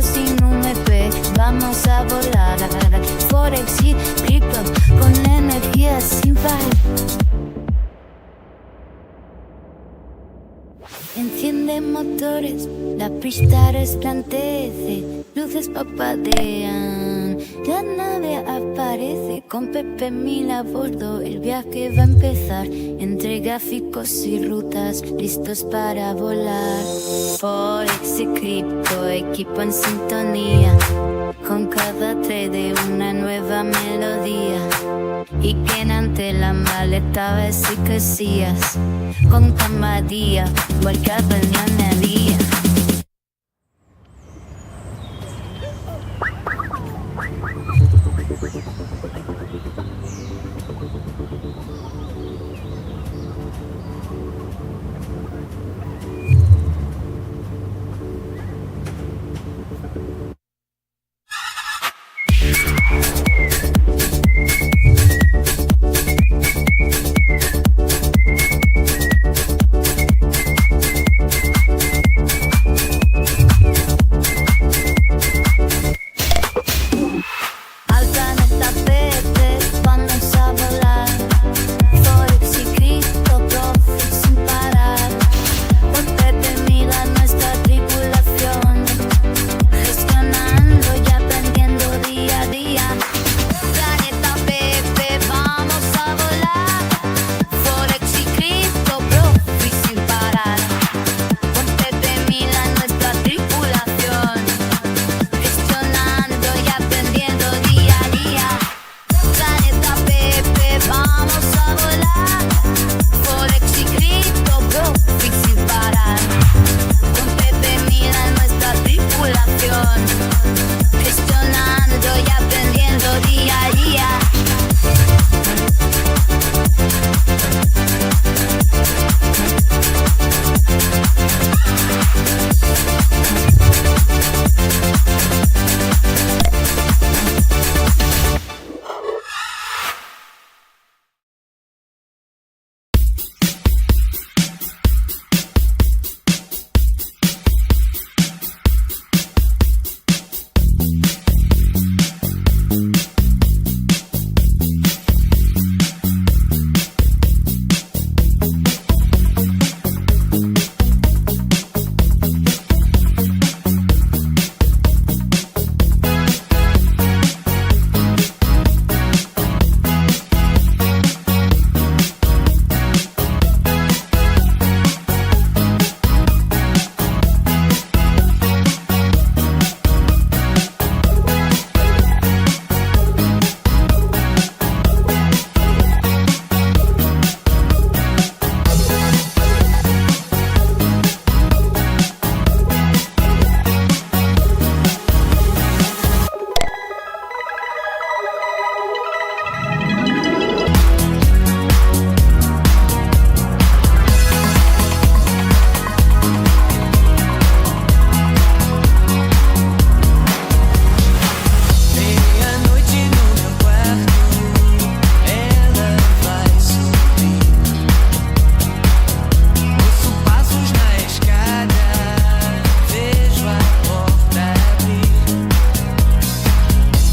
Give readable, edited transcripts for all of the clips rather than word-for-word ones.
sin UMP, vamos a volar. Forex y cripto con energía sin par. Enciende motores, la pista resplandece, luces papadean, la nave aparece con Pepe Mil a bordo. El viaje va a empezar, entre gráficos y rutas, listos para volar. Forex y cripto, equipo en sintonía, con cada trade una nueva melodía. Y que ante la maleta ves y crecías con camadía, igual que había.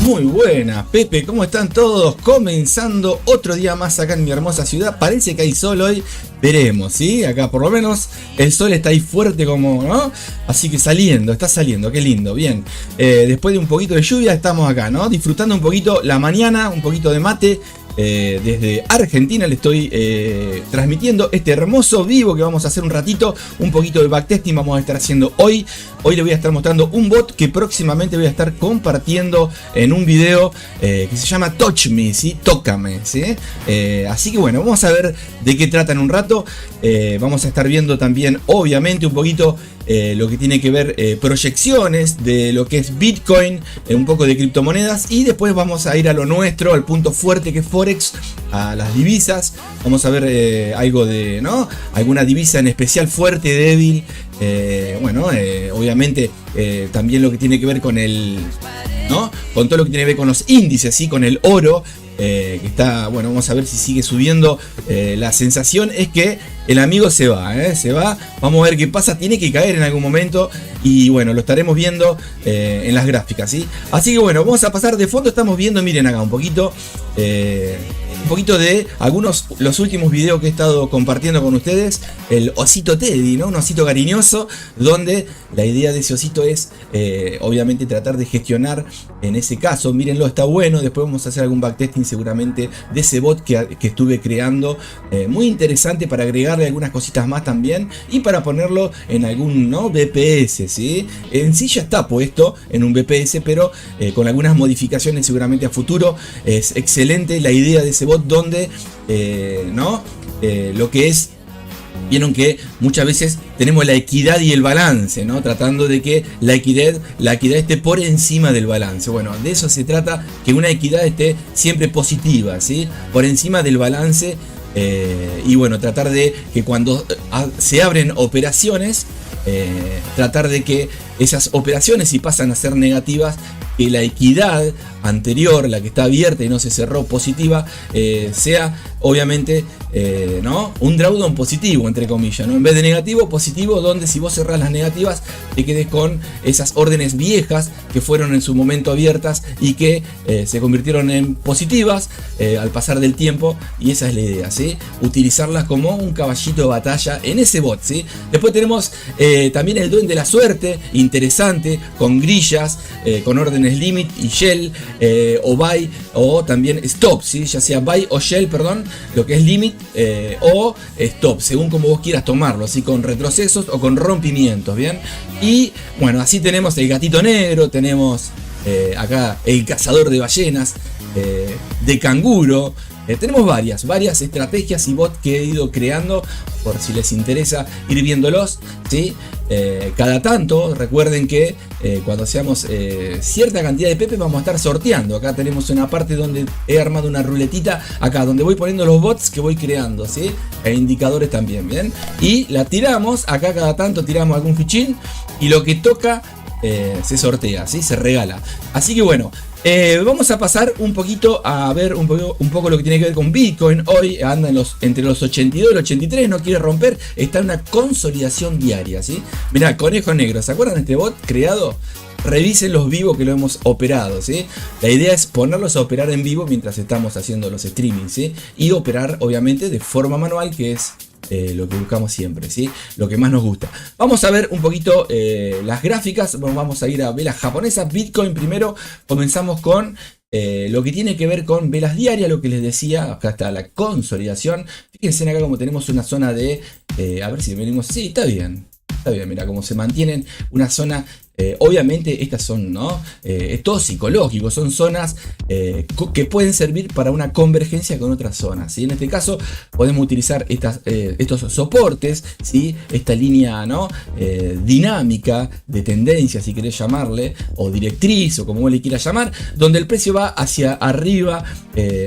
Muy buena, Pepe, ¿cómo están todos? Comenzando otro día más acá en mi hermosa ciudad. Parece que hay sol hoy, veremos, ¿sí? Acá por lo menos el sol está ahí fuerte como, ¿no? Así que está saliendo, qué lindo, bien. Después de un poquito de lluvia estamos acá, ¿no? Disfrutando un poquito la mañana, un poquito de mate. Desde Argentina le estoy transmitiendo este hermoso vivo que vamos a hacer un ratito. Un poquito de backtesting vamos a estar haciendo hoy. Hoy le voy a estar mostrando un bot que próximamente voy a estar compartiendo en un video que se llama Touch Me, ¿sí? Tócame, ¿sí? Así que bueno, vamos a ver de qué trata en un rato. Vamos a estar viendo también, obviamente, un poquito lo que tiene que ver proyecciones de lo que es Bitcoin, un poco de criptomonedas, y después vamos a ir a lo nuestro, al punto fuerte que es Forex, a las divisas. Vamos a ver algo de, ¿no? Alguna divisa en especial fuerte, débil. Obviamente también lo que tiene que ver con el, ¿no? Con todo lo que tiene que ver con los índices, ¿sí? Con el oro. que está, bueno, vamos a ver si sigue subiendo. La sensación es que el amigo se va, vamos a ver qué pasa, tiene que caer en algún momento y bueno, lo estaremos viendo en las gráficas, ¿sí? Así que bueno, vamos a pasar de fondo, estamos viendo, miren acá un poquito de los últimos videos que he estado compartiendo con ustedes, el osito Teddy, ¿no? Un osito cariñoso, donde la idea de ese osito es obviamente tratar de gestionar, en ese caso, mírenlo, está bueno, después vamos a hacer algún backtesting seguramente de ese bot que estuve creando, muy interesante para agregarle algunas cositas más también y para ponerlo en algún, ¿no?, BPS, ¿sí? En sí ya está puesto en un BPS, pero con algunas modificaciones seguramente a futuro. Es excelente la idea de ese bot donde, lo que es, vieron que muchas veces tenemos la equidad y el balance, ¿no? Tratando de que la equidad esté por encima del balance. Bueno, de eso se trata, que una equidad esté siempre positiva, ¿sí? Por encima del balance. Y bueno, tratar de que cuando se abren operaciones, tratar de que esas operaciones, si pasan a ser negativas, que la equidad anterior, la que está abierta y no se cerró, positiva, sea obviamente un drawdown positivo, entre comillas, ¿no? En vez de negativo, positivo, donde si vos cerrás las negativas te quedes con esas órdenes viejas que fueron en su momento abiertas y que se convirtieron en positivas al pasar del tiempo, y esa es la idea, ¿sí? Utilizarlas como un caballito de batalla en ese bot, ¿sí? Después tenemos también el duende de la suerte, interesante, con grillas, con órdenes limit y shell, o buy o también stop, ¿sí? Ya sea buy o shell, perdón, lo que es limit o stop, según como vos quieras tomarlo, así con retrocesos o con rompimientos, ¿bien? Y bueno, así tenemos el gatito negro, tenemos acá el cazador de ballenas, de canguro. Tenemos varias estrategias y bots que he ido creando, por si les interesa ir viéndolos, ¿sí? Cada tanto, recuerden que cuando seamos cierta cantidad de Pepe vamos a estar sorteando. Acá tenemos una parte donde he armado una ruletita, acá donde voy poniendo los bots que voy creando, ¿sí? E indicadores también, ¿bien? Y la tiramos, acá cada tanto tiramos algún fichín y lo que toca se sortea, ¿sí? Se regala. Así que bueno, vamos a pasar un poquito a ver un poco lo que tiene que ver con Bitcoin. Hoy anda entre los 82 y los 83, no quiere romper, está en una consolidación diaria, ¿sí? Mirá, conejo negro, ¿se acuerdan de este bot creado? Revisen los vivos que lo hemos operado, ¿sí? La idea es ponerlos a operar en vivo mientras estamos haciendo los streamings, ¿sí? Y operar obviamente de forma manual, que es lo que buscamos siempre, ¿sí? Lo que más nos gusta. Vamos a ver un poquito las gráficas. Vamos a ir a velas japonesas. Bitcoin primero. Comenzamos con lo que tiene que ver con velas diarias, lo que les decía. Acá está la consolidación. Fíjense acá como tenemos una zona de... a ver si venimos... Sí, está bien. Está bien, mira cómo se mantienen una zona... obviamente estas son, ¿no? Es todo psicológico, son zonas que pueden servir para una convergencia con otras zonas, ¿sí? En este caso podemos utilizar estos soportes, ¿sí? Esta línea, ¿no? Dinámica de tendencia, si querés llamarle, o directriz, o como vos le quieras llamar, donde el precio va hacia arriba,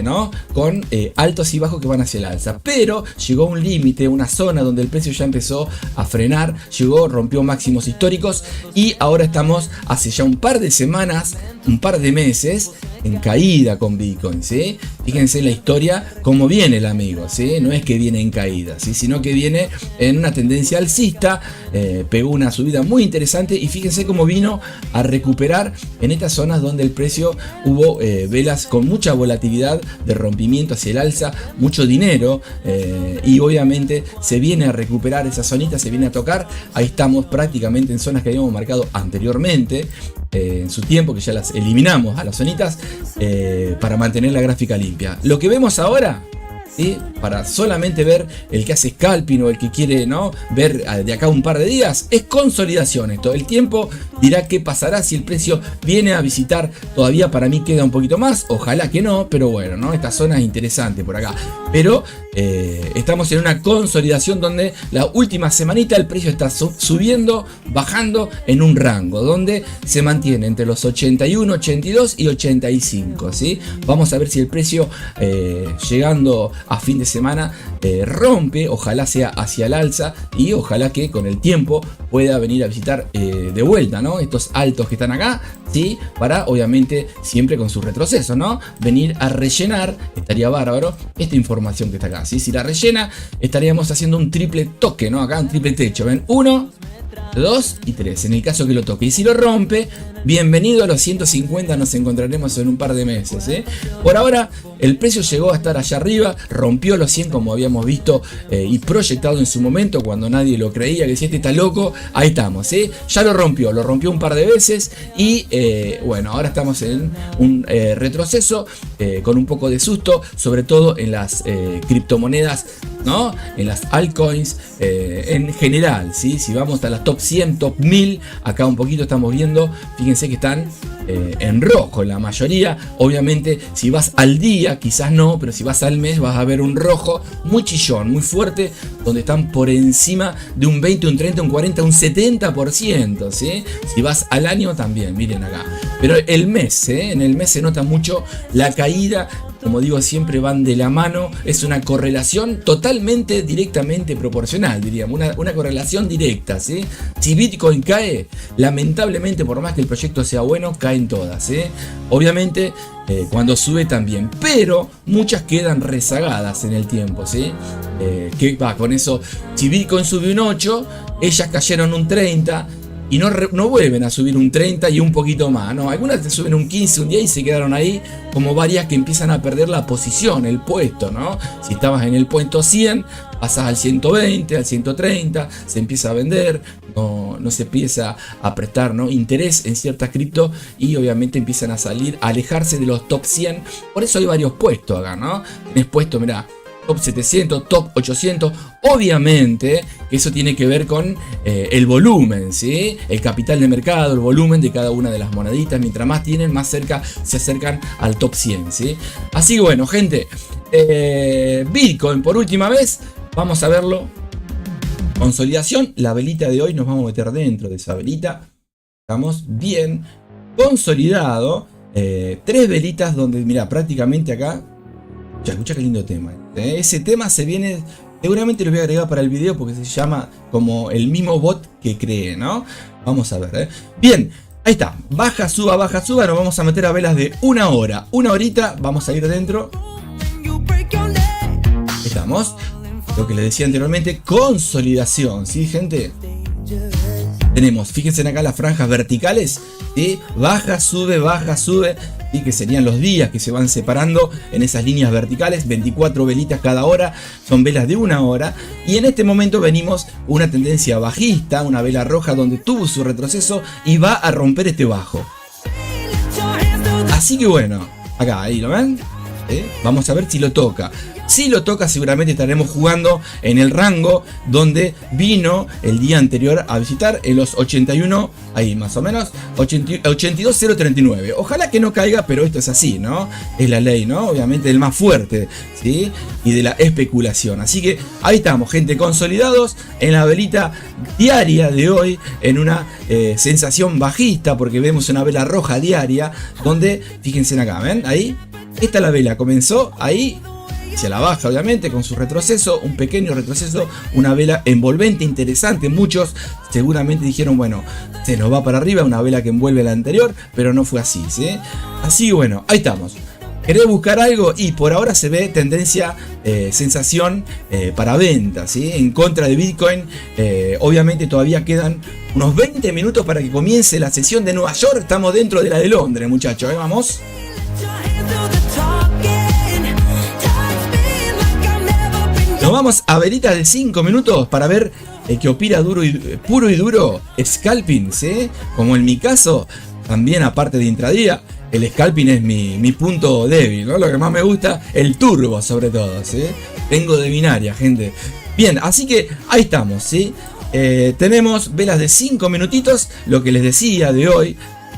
¿no? Con altos y bajos que van hacia el alza, pero llegó un límite, una zona donde el precio ya empezó a frenar, rompió máximos históricos y ahora estamos hace ya un par de semanas, un par de meses en caída con Bitcoin, ¿sí? Fíjense la historia, cómo viene el amigo, ¿sí? No es que viene en caída, ¿sí? Sino que viene en una tendencia alcista, pegó una subida muy interesante y fíjense cómo vino a recuperar en estas zonas donde el precio hubo velas con mucha volatilidad de rompimiento hacia el alza, mucho dinero, y obviamente se viene a recuperar esa zonita, se viene a tocar. Ahí estamos prácticamente en zonas que habíamos marcado anteriormente en su tiempo, que ya las eliminamos a las zonitas para mantener la gráfica limpia. Lo que vemos ahora, ¿sí? Para solamente ver el que hace scalping o el que quiere, ¿no?, ver de acá un par de días, es consolidación. Esto el tiempo dirá qué pasará si el precio viene a visitar. Todavía para mí queda un poquito más, ojalá que no, pero bueno, ¿no? Esta zona es interesante por acá, pero estamos en una consolidación donde la última semanita el precio está subiendo, bajando en un rango donde se mantiene entre los 81, 82 y 85, ¿sí? Vamos a ver si el precio llegando a fin de semana rompe, ojalá sea hacia el alza y ojalá que con el tiempo pueda venir a visitar de vuelta, ¿no? Estos altos que están acá, ¿sí? Para obviamente siempre con su retroceso, ¿no? Venir a rellenar, estaría bárbaro, esta información que está acá, ¿sí? Si la rellena, estaríamos haciendo un triple toque, ¿no? Acá un triple techo, ¿ven? 1, 2 y 3, en el caso que lo toque. Y si lo rompe, bienvenido a los 150, nos encontraremos en un par de meses, ¿eh? Por ahora, el precio llegó a estar allá arriba, rompió los 100 como habíamos visto y proyectado en su momento cuando nadie lo creía, que decía, este está loco, ahí estamos, ¿eh? Ya lo rompió un par de veces y bueno, ahora estamos en un retroceso con un poco de susto, sobre todo en las criptomonedas, ¿no? En las altcoins en general, ¿sí? Si vamos a las top 100, top 1000, acá un poquito estamos viendo, fíjense que están en rojo la mayoría. Obviamente si vas al día quizás no, pero si vas al mes vas a ver un rojo muy chillón, muy fuerte, donde están por encima de un 20, un 30, un 40, un 70%, ¿sí? Si vas al año también, miren acá. Pero el mes, en el mes se nota mucho la caída. Como digo, siempre van de la mano, es una correlación totalmente directamente proporcional, diríamos, una correlación directa, ¿sí? Si Bitcoin cae, lamentablemente, por más que el proyecto sea bueno, caen todas, ¿sí? Obviamente, cuando sube también, pero muchas quedan rezagadas en el tiempo, ¿sí? ¿Qué va con eso? Si Bitcoin sube un 8, ellas cayeron un 30, y no vuelven a subir un 30 y un poquito más, ¿no? Algunas te suben un 15, un 10 y se quedaron ahí, como varias que empiezan a perder la posición, el puesto, ¿no? Si estabas en el puesto 100, pasas al 120, al 130, se empieza a vender, no se empieza a prestar, ¿no? Interés en ciertas cripto y obviamente empiezan a salir, a alejarse de los top 100. Por eso hay varios puestos acá, ¿no? Tenés puesto, mirá, top 700, top 800, obviamente que eso tiene que ver con el volumen, ¿sí? El capital de mercado, el volumen de cada una de las moneditas, mientras más tienen, más cerca se acercan al top 100, ¿sí? Así que bueno, gente, Bitcoin por última vez, vamos a verlo, consolidación, la velita de hoy nos vamos a meter dentro de esa velita, estamos bien consolidado, 3 velitas donde, mira, prácticamente acá, escucha qué lindo tema. Ese tema se viene, seguramente lo voy a agregar para el video porque se llama como el mismo bot que creé, ¿no? Vamos a ver, Bien, ahí está, baja, suba, nos vamos a meter a velas de 1 hora. 1 horita, vamos a ir dentro. Estamos, lo que les decía anteriormente, consolidación, ¿sí, gente? Tenemos, fíjense acá las franjas verticales, ¿sí? Baja, sube, ¿sí? Que serían los días que se van separando en esas líneas verticales, 24 velitas cada hora, son velas de 1 hora, y en este momento venimos una tendencia bajista, una vela roja donde tuvo su retroceso y va a romper este bajo. Así que bueno, acá, ahí lo ven, vamos a ver si lo toca. Si lo toca, seguramente estaremos jugando en el rango donde vino el día anterior a visitar, en los 81, ahí más o menos, 82.039. Ojalá que no caiga, pero esto es así, ¿no? Es la ley, ¿no? Obviamente el más fuerte, ¿sí? Y de la especulación. Así que ahí estamos, gente, consolidados en la velita diaria de hoy, en una sensación bajista, porque vemos una vela roja diaria, donde, fíjense acá, ¿ven? Ahí, esta la vela comenzó ahí, hacia la baja, obviamente, con su retroceso, un pequeño retroceso, una vela envolvente interesante. Muchos seguramente dijeron, bueno, se nos va para arriba, una vela que envuelve la anterior, pero no fue así, ¿sí? Así que bueno, ahí estamos. ¿Querés buscar algo? Y por ahora se ve tendencia, sensación para venta, ¿sí? En contra de Bitcoin. Obviamente todavía quedan unos 20 minutos para que comience la sesión de Nueva York. Estamos dentro de la de Londres, muchachos, vamos. Nos vamos a velitas de 5 minutos para ver qué opina puro y duro scalping, ¿sí? Como en mi caso, también aparte de intradía, el scalping es mi punto débil, ¿no? Lo que más me gusta, el turbo sobre todo, ¿sí? Vengo de binaria, gente. Bien, así que ahí estamos, ¿sí? Tenemos velas de 5 minutitos, lo que les decía de hoy.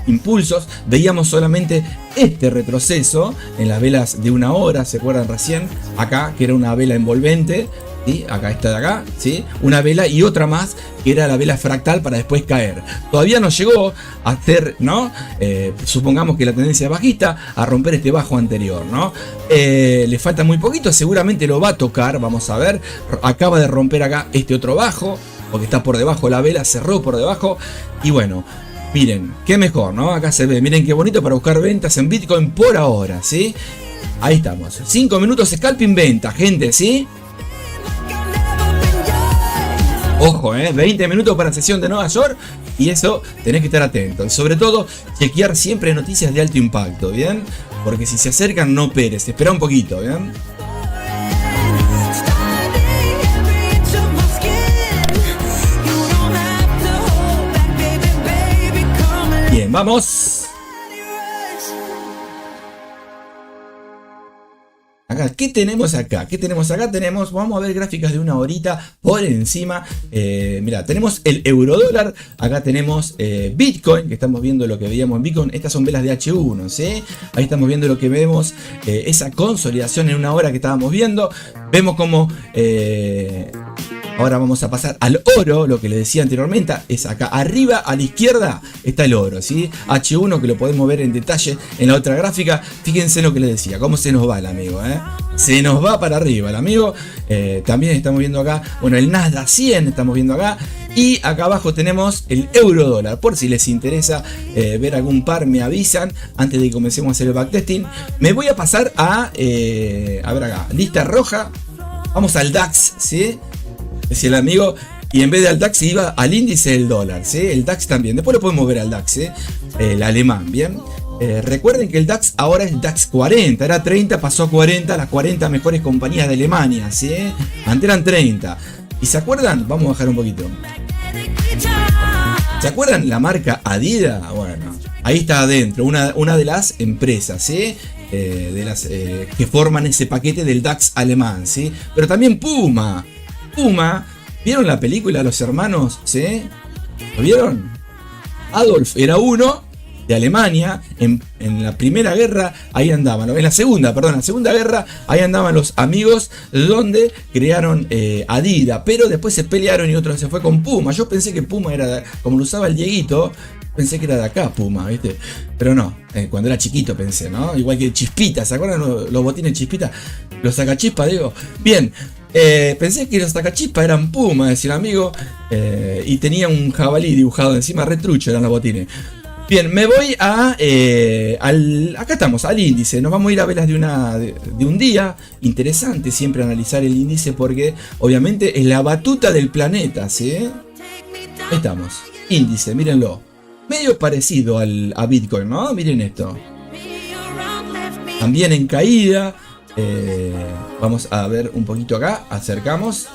impulsos. Veíamos solamente este retroceso en las velas de 1 hora, ¿se acuerdan recién? Acá, que era una vela envolvente, ¿sí? Acá, esta de acá, ¿sí? Una vela y otra más, que era la vela fractal para después caer. Todavía no llegó a hacer, ¿no? Supongamos que la tendencia es bajista, a romper este bajo anterior, ¿no? Le falta muy poquito, seguramente lo va a tocar, vamos a ver. Acaba de romper acá este otro bajo, porque está por debajo la vela, cerró por debajo, y bueno, miren, qué mejor, ¿no? Acá se ve, miren qué bonito para buscar ventas en Bitcoin por ahora, ¿sí? Ahí estamos, 5 minutos scalping venta, gente, ¿sí? Ojo, 20 minutos para sesión de Nueva York, y eso tenés que estar atento. Y sobre todo, chequear siempre noticias de alto impacto, ¿bien? Porque si se acercan, no peres, espera un poquito, ¿bien? Bien, vamos. Acá, ¿qué tenemos acá? ¿Qué tenemos acá? Vamos a ver gráficas de 1 horita por encima. Mira, tenemos el eurodólar. Acá tenemos Bitcoin, que estamos viendo lo que veíamos en Bitcoin. Estas son velas de H1, ¿sí? Ahí estamos viendo lo que vemos, esa consolidación en 1 hora que estábamos viendo. Vemos como... ahora vamos a pasar al oro, lo que les decía anteriormente, es acá arriba a la izquierda está el oro, ¿sí? H1, que lo podemos ver en detalle en la otra gráfica. Fíjense lo que les decía, cómo se nos va el amigo, se nos va para arriba el amigo. También estamos viendo acá, bueno, el Nasdaq 100 estamos viendo acá. Y acá abajo tenemos el euro dólar. Por si les interesa ver algún par, me avisan antes de que comencemos a hacer el backtesting. Me voy a pasar a ver acá, lista roja. Vamos al DAX, ¿sí? Decía el amigo, y en vez de al DAX iba al índice del dólar, ¿sí? El DAX también, después lo podemos ver al DAX, el alemán, ¿bien? Recuerden que el DAX ahora es DAX 40, era 30, pasó a 40, las 40 mejores compañías de Alemania, ¿sí? Antes eran 30. ¿Y se acuerdan? Vamos a bajar un poquito. ¿Se acuerdan la marca Adidas? Bueno, ahí está adentro, una de las empresas, ¿sí? De las que forman ese paquete del DAX alemán, ¿sí? Pero también Puma, ¿vieron la película Los Hermanos? ¿Sí? ¿Lo vieron? Adolf era uno de Alemania, en la primera guerra, ahí andaban, en la segunda guerra, ahí andaban los amigos donde crearon Adidas, pero después se pelearon y otro se fue con Puma. Yo pensé que Puma era, como lo usaba el Dieguito, pensé que era de acá Puma, ¿viste? Pero no, cuando era chiquito pensé, ¿no? Igual que Chispita, ¿se acuerdan los botines Chispita? Los sacachispas, digo. Bien. Pensé que los sacachispas eran Puma, decía el amigo, y tenía un jabalí dibujado encima, retrucho eran los botines. Bien, me voy a acá estamos, al índice. Nos vamos a ir a velas de un día. Interesante siempre analizar el índice porque obviamente es la batuta del planeta, ¿sí? Ahí estamos, índice, mírenlo. Medio parecido a Bitcoin, ¿no? Miren esto. También en caída. Vamos a ver un poquito acá, acercamos.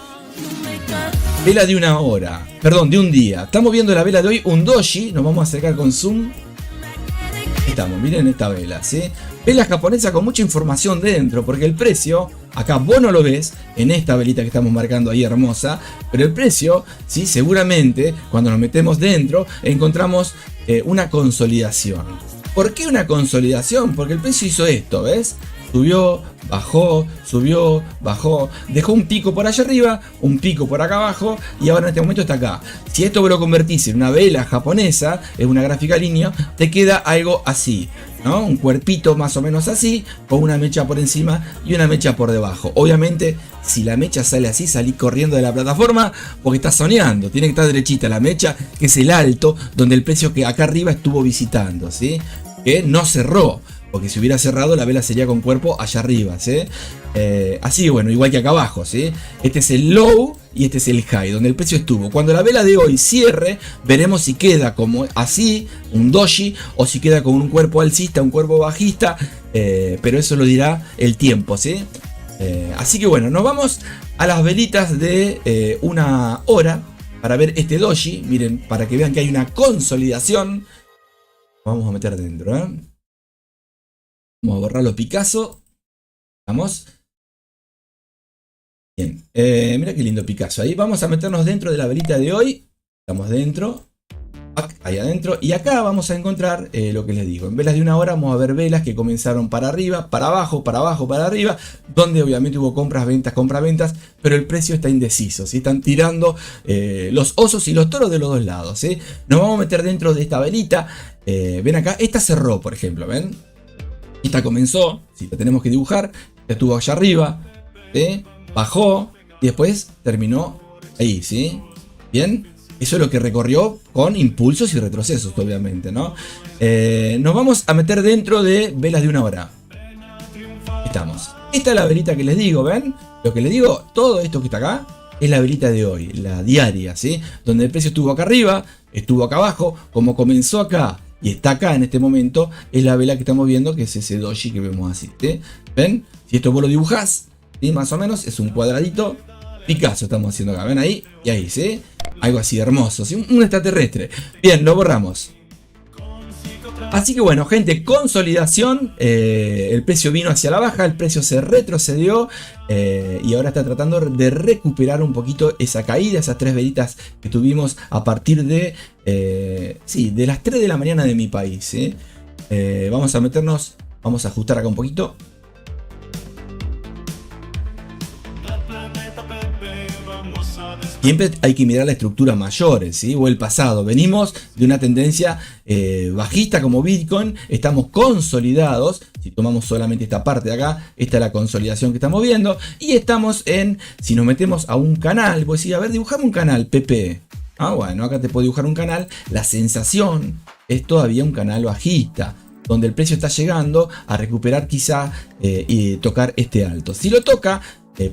Vela de 1 hora, perdón, de un día. Estamos viendo la vela de hoy, un doji. Nos vamos a acercar con zoom. Estamos, miren esta vela, ¿sí? Vela japonesa con mucha información dentro, porque el precio, acá vos no lo ves, en esta velita que estamos marcando ahí hermosa, pero el precio, ¿sí? Seguramente, cuando nos metemos dentro, encontramos una consolidación. ¿Por qué una consolidación? Porque el precio hizo esto, ¿ves? Subió, bajó, dejó un pico por allá arriba, un pico por acá abajo y ahora en este momento está acá. Si esto lo convertís en una vela japonesa, es una gráfica línea, te queda algo así, ¿no? Un cuerpito más o menos así, con una mecha por encima y una mecha por debajo. Obviamente, si la mecha sale así, salí corriendo de la plataforma porque está soñando. Tiene que estar derechita la mecha, que es el alto, donde el precio que acá arriba estuvo visitando, ¿sí? Que no cerró. Porque si hubiera cerrado, la vela sería con cuerpo allá arriba, ¿sí? Así, bueno, igual que acá abajo, ¿sí? Este es el low y este es el high, donde el precio estuvo. Cuando la vela de hoy cierre, veremos si queda como así, un doji, o si queda con un cuerpo alcista, un cuerpo bajista, pero eso lo dirá el tiempo, ¿sí? Así que bueno, nos vamos a las velitas de 1 hora para ver este doji. Miren, para que vean que hay una consolidación. Vamos a meter dentro, ¿eh? Vamos a borrar los Picasso. Vamos. Bien. Mira qué lindo Picasso. Ahí vamos a meternos dentro de la velita de hoy. Estamos dentro. ahí adentro. Y acá vamos a encontrar lo que les digo. En velas de una hora vamos a ver velas que comenzaron para arriba, para abajo, para arriba. Donde obviamente hubo compras, ventas. Pero el precio está indeciso, ¿sí? Están tirando los osos y los toros de los dos lados, ¿sí? Nos vamos a meter dentro de esta velita. Ven acá, esta cerró, por ejemplo, ¿ven? Esta comenzó, si la tenemos que dibujar, estuvo allá arriba, ¿sí? Bajó y después terminó ahí, ¿sí? Bien, eso es lo que recorrió con impulsos y retrocesos, obviamente, ¿no? Nos vamos a meter dentro de velas de una hora. Estamos. Esta es la velita que les digo, ¿ven? Lo que les digo, todo esto que está acá es la velita de hoy, la diaria, ¿sí? Donde el precio estuvo acá arriba, estuvo acá abajo, como comenzó acá y está acá en este momento, es la vela que estamos viendo, que es ese doji que vemos así, ¿sí? ¿Ven? Si esto vos lo dibujás, ¿sí? Más o menos, es un cuadradito. Picasso estamos haciendo acá, ¿ven ahí? Y ahí, ¿sí? Algo así hermoso, ¿sí? Un extraterrestre. Bien, lo borramos. Así que bueno, gente, consolidación. El precio vino hacia la baja, el precio se retrocedió y ahora está tratando de recuperar un poquito esa caída, esas tres velitas que tuvimos a partir de, de las 3 de la mañana de mi país, ¿sí? Vamos a meternos, vamos a ajustar acá un poquito. Siempre hay que mirar la estructura mayores, ¿sí? O el pasado. Venimos de una tendencia bajista como Bitcoin. Estamos consolidados. Si tomamos solamente esta parte de acá, esta es la consolidación que estamos viendo. Y estamos en, si nos metemos a un canal, pues sí, a ver, dibujame un canal, Pepe. Ah, bueno, acá te puedo dibujar un canal. La sensación es todavía un canal bajista, donde el precio está llegando a recuperar quizá y tocar este alto. Si lo toca,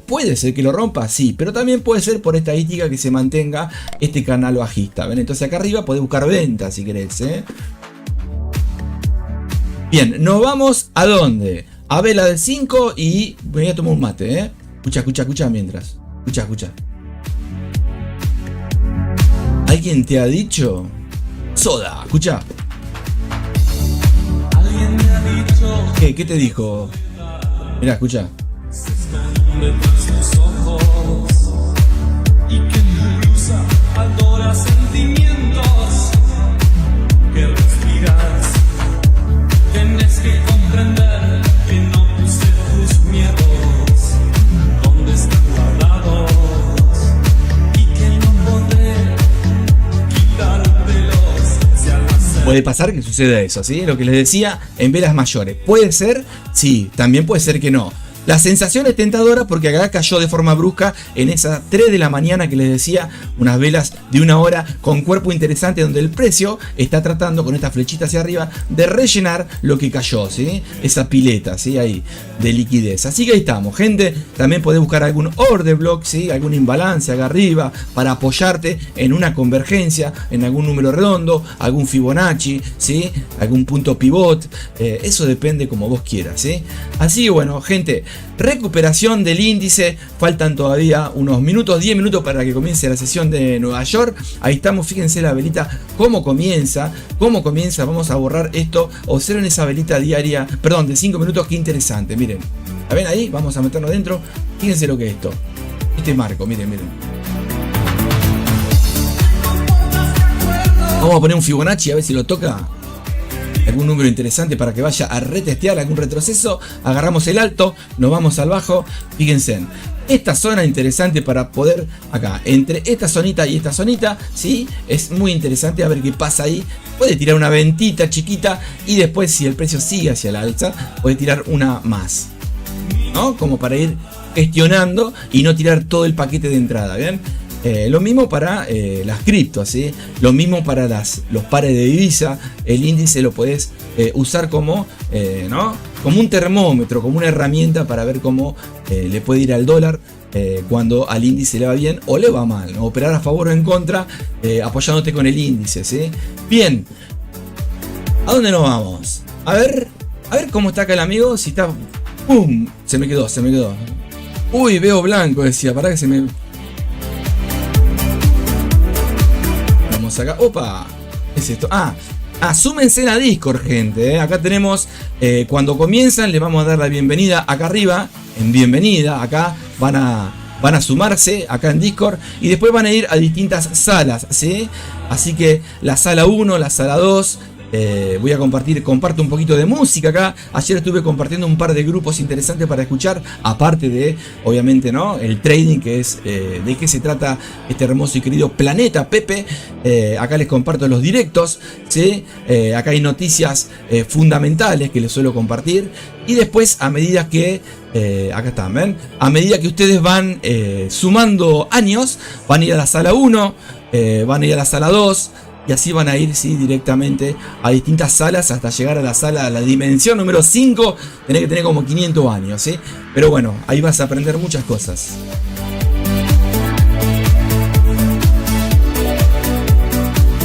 puede ser que lo rompa, sí, pero también puede ser por estadística que se mantenga este canal bajista. ¿Ven? Entonces acá arriba podés buscar ventas si querés, ¿eh? Bien, nos vamos a dónde? A vela de 5 y voy a tomar un mate, ¿eh? Escucha mientras. Escucha. ¿Alguien te ha dicho? Soda, escucha. ¿Alguien me ha dicho? ¿Qué te dijo? Mirá, escucha. De tus ojos y que impulsa, adora sentimientos que respiras. Tienes que comprender que no puse tus miedos donde están guardados y que no podré quitártelos. Puede pasar que suceda eso, ¿sí? Lo que les decía en velas mayores. Puede ser, sí, también puede ser que no. La sensación es tentadora porque acá cayó de forma brusca en esas 3 de la mañana que les decía, unas velas de una hora con cuerpo interesante donde el precio está tratando con esta flechita hacia arriba de rellenar lo que cayó, ¿sí? Esa pileta, ¿sí? Ahí, de liquidez. Así que ahí estamos, gente. También podés buscar algún order block, ¿sí? Algún imbalance acá arriba para apoyarte en una convergencia, en algún número redondo, algún Fibonacci, ¿sí? Algún punto pivot. Eso depende como vos quieras, ¿sí? Así que bueno, gente. Recuperación del índice, faltan todavía unos minutos, 10 minutos para que comience la sesión de Nueva York. Ahí estamos, fíjense la velita, cómo comienza, vamos a borrar esto, observen esa velita diaria, perdón, de 5 minutos, qué interesante, miren, ¿la ven ahí? Vamos a meternos dentro, fíjense lo que es esto, este marco, miren. Vamos a poner un Fibonacci a ver si lo toca. Algún número interesante para que vaya a retestear algún retroceso. Agarramos el alto, nos vamos al bajo. Fíjense, esta zona interesante para poder, acá, entre esta zonita y esta zonita, ¿sí? Es muy interesante a ver qué pasa ahí. Puede tirar una ventita chiquita y después, si el precio sigue hacia la alza, puede tirar una más, ¿no? Como para ir gestionando y no tirar todo el paquete de entrada, ¿bien? Lo mismo para las criptos, ¿sí? Lo mismo para los pares de divisa. El índice lo podés usar como, ¿no? Como un termómetro, como una herramienta para ver cómo le puede ir al dólar cuando al índice le va bien o le va mal, ¿no? Operar a favor o en contra apoyándote con el índice, ¿sí? Bien, ¿a dónde nos vamos? A ver cómo está acá el amigo. Si está... ¡Pum! Se me quedó. Uy, veo blanco, decía. Para que se me... Acá, opa, ¿qué es esto? Súmense a Discord, gente, Acá tenemos, cuando comienzan, les vamos a dar la bienvenida acá arriba, en bienvenida, acá van a van a sumarse acá en Discord y después van a ir a distintas salas, ¿sí? Así que la sala 1, la sala 2... voy a comparto un poquito de música acá. Ayer estuve compartiendo un par de grupos interesantes para escuchar, aparte de, obviamente, ¿no?, el trading, que es de qué se trata este hermoso y querido planeta Pepe. Acá les comparto los directos, ¿sí? Acá hay noticias fundamentales que les suelo compartir. Y después, a medida que acá están, ¿ven? A medida que ustedes van sumando años, van a ir a la sala 1, van a ir a la sala 2. Y así van a ir, ¿sí?, directamente a distintas salas hasta llegar a la dimensión número 5. Tenés que tener como 500 años, ¿sí? Pero bueno, ahí vas a aprender muchas cosas.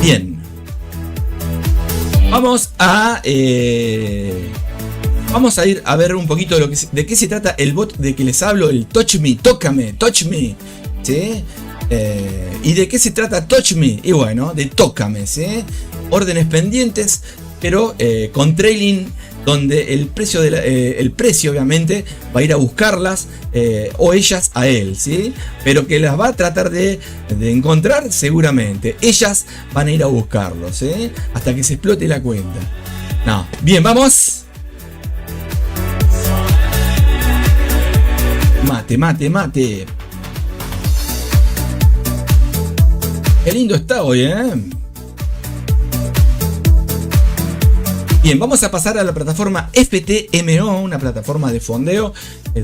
Bien. Vamos a ir a ver un poquito de qué se trata el bot de que les hablo, el Touch Me, tócame, Touch Me, ¿sí? ¿Y de qué se trata Touch Me? Y bueno, de tócame, ¿sí? Órdenes pendientes, pero con trailing, donde el precio obviamente va a ir a buscarlas, o ellas a él, ¿sí? Pero que las va a tratar de encontrar seguramente. Ellas van a ir a buscarlos, ¿sí? Hasta que se explote la cuenta. No. Bien, vamos. Mate. Qué lindo está hoy, ¿eh? Bien, vamos a pasar a la plataforma FTMO, una plataforma de fondeo,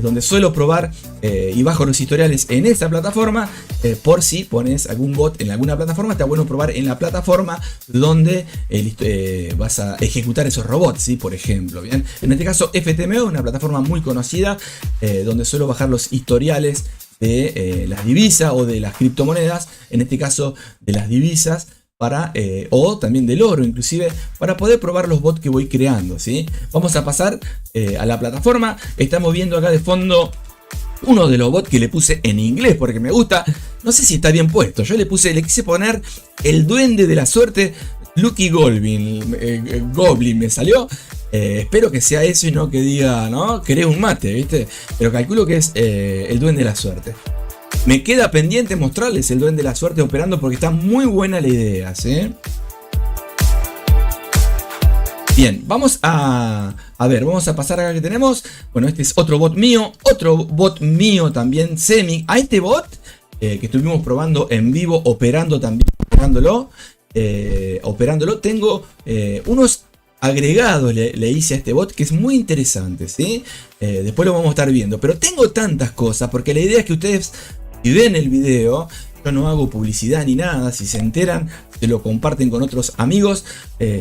donde suelo probar y bajo los historiales en esta plataforma. Por si pones algún bot en alguna plataforma, está bueno probar en la plataforma donde vas a ejecutar esos robots, ¿sí? Por ejemplo, bien. En este caso, FTMO, una plataforma muy conocida, donde suelo bajar los historiales de las divisas o de las criptomonedas, en este caso de las divisas, o también del oro inclusive, para poder probar los bots que voy creando, ¿sí? Vamos a pasar a la plataforma. Estamos viendo acá de fondo uno de los bots que le puse en inglés porque me gusta. No sé si está bien puesto. Yo le quise poner el duende de la suerte, Lucky Goblin me salió. Espero que sea eso y no que diga, ¿no?, querés un mate, ¿viste? Pero calculo que es el duende de la suerte. Me queda pendiente mostrarles el duende de la suerte operando porque está muy buena la idea, ¿sí? Bien, vamos a pasar acá que tenemos. Bueno, este es otro bot mío también, Semi. A este bot que estuvimos probando en vivo, operándolo, tengo unos agregados, le hice a este bot, que es muy interesante, ¿sí? Después lo vamos a estar viendo, pero tengo tantas cosas, porque la idea es que ustedes, si ven el video, yo no hago publicidad ni nada, si se enteran, se lo comparten con otros amigos,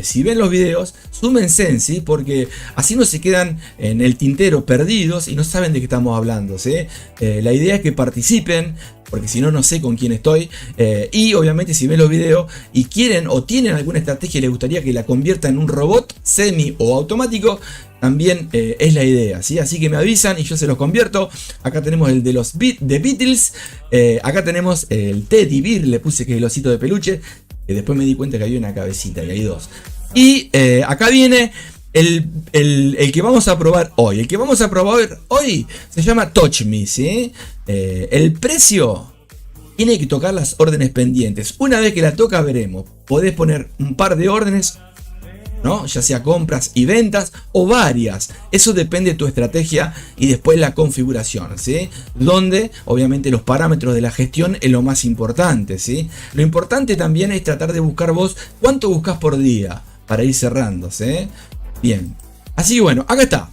si ven los videos, súmense, ¿sí? Porque así no se quedan en el tintero perdidos y no saben de qué estamos hablando, ¿sí? La idea es que participen, porque si no, no sé con quién estoy. Y obviamente si ven los videos y quieren o tienen alguna estrategia y les gustaría que la convierta en un robot semi o automático, también es la idea, ¿sí? Así que me avisan y yo se los convierto. Acá tenemos el de los Beatles. Acá tenemos el Teddy Bear, le puse que es el osito de peluche. Después me di cuenta que había una cabecita y hay dos. Y acá viene el que vamos a probar hoy. El que vamos a probar hoy se llama Touch Me, ¿sí? El precio tiene que tocar las órdenes pendientes. Una vez que la toca, veremos. Podés poner un par de órdenes, ¿no? Ya sea compras y ventas o varias. Eso depende de tu estrategia y después la configuración, ¿sí? Donde obviamente los parámetros de la gestión es lo más importante, ¿sí? Lo importante también es tratar de buscar vos cuánto buscas por día para ir cerrando, ¿sí? Bien. Así que bueno, acá está.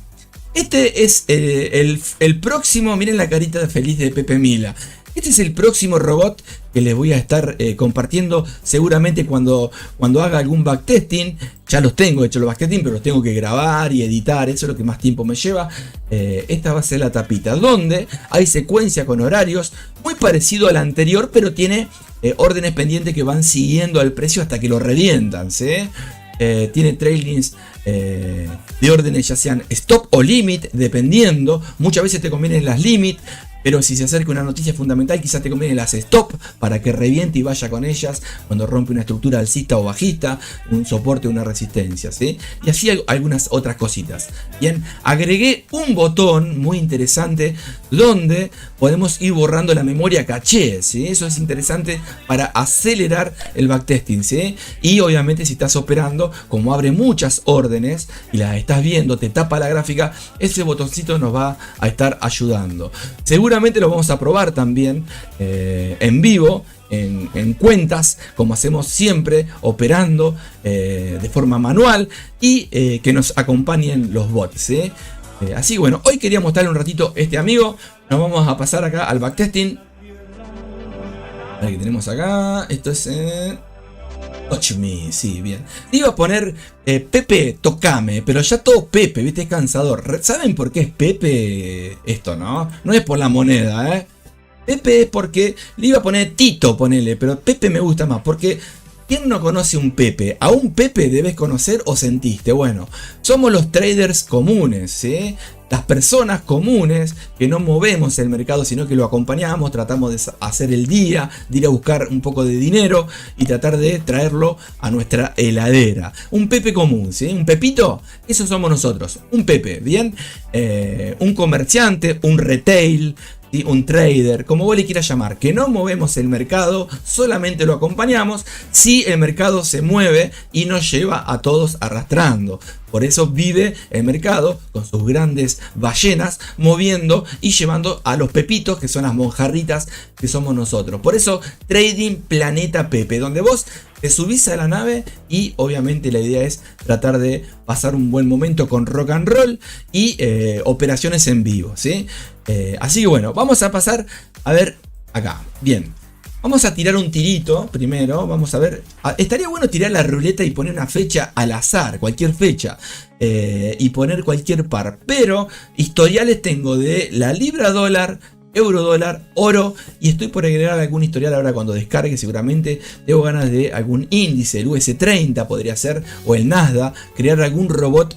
Este es el próximo, miren la carita feliz de Pepe Mila. Este es el próximo robot que les voy a estar compartiendo seguramente cuando haga algún backtesting. Ya los tengo hecho los backtesting, pero los tengo que grabar y editar. Eso es lo que más tiempo me lleva. Esta va a ser la tapita, donde hay secuencia con horarios muy parecido al anterior, pero tiene órdenes pendientes que van siguiendo al precio hasta que lo revientan, ¿sí? Tiene trailings de órdenes ya sean stop o limit, dependiendo. Muchas veces te convienen las limit, pero si se acerca una noticia fundamental, quizás te conviene las stop para que reviente y vaya con ellas cuando rompe una estructura alcista o bajista, un soporte o una resistencia, ¿sí? Y así algunas otras cositas. Bien, agregué un botón muy interesante donde podemos ir borrando la memoria caché, ¿sí? Eso es interesante para acelerar el backtesting, ¿sí? Y obviamente si estás operando, como abre muchas órdenes y las estás viendo, te tapa la gráfica, ese botoncito nos va a estar ayudando. Seguramente lo vamos a probar también en vivo, en cuentas, como hacemos siempre, operando de forma manual y que nos acompañen los bots, ¿sí? Así bueno, hoy quería mostrarle un ratito este amigo. Nos vamos a pasar acá al backtesting. A ver qué tenemos acá. Esto es Touch Me, sí, bien. Iba a poner Pepe, tocame, pero ya todo Pepe, viste, es cansador. ¿Saben por qué es Pepe esto, no? No es por la moneda, Pepe es porque le iba a poner Tito, ponele, pero Pepe me gusta más, porque ¿quién no conoce un Pepe? A un Pepe debes conocer o sentiste. Bueno, somos los traders comunes, ¿sí? Las personas comunes que no movemos el mercado, sino que lo acompañamos, tratamos de hacer el día, de ir a buscar un poco de dinero y tratar de traerlo a nuestra heladera. Un Pepe común, ¿sí? Un Pepito, eso somos nosotros. Un Pepe, ¿bien? Un comerciante, un retail, ¿sí? Un trader, como vos le quieras llamar, que no movemos el mercado, solamente lo acompañamos si el mercado se mueve y nos lleva a todos arrastrando. Por eso vive el mercado con sus grandes ballenas moviendo y llevando a los pepitos, que son las monjarritas que somos nosotros. Por eso Trading Planeta Pepe, donde vos te subís a la nave y obviamente la idea es tratar de pasar un buen momento con rock and roll y operaciones en vivo, ¿sí? Así que bueno, vamos a pasar a ver acá. Bien. Vamos a tirar un tirito primero, vamos a ver. Estaría bueno tirar la ruleta y poner una fecha al azar, cualquier fecha, y poner cualquier par. Pero historiales tengo de la libra dólar, euro dólar, oro, y estoy por agregar algún historial ahora cuando descargue. Seguramente tengo ganas de algún índice, el US30 podría ser, o el Nasdaq, crear algún robot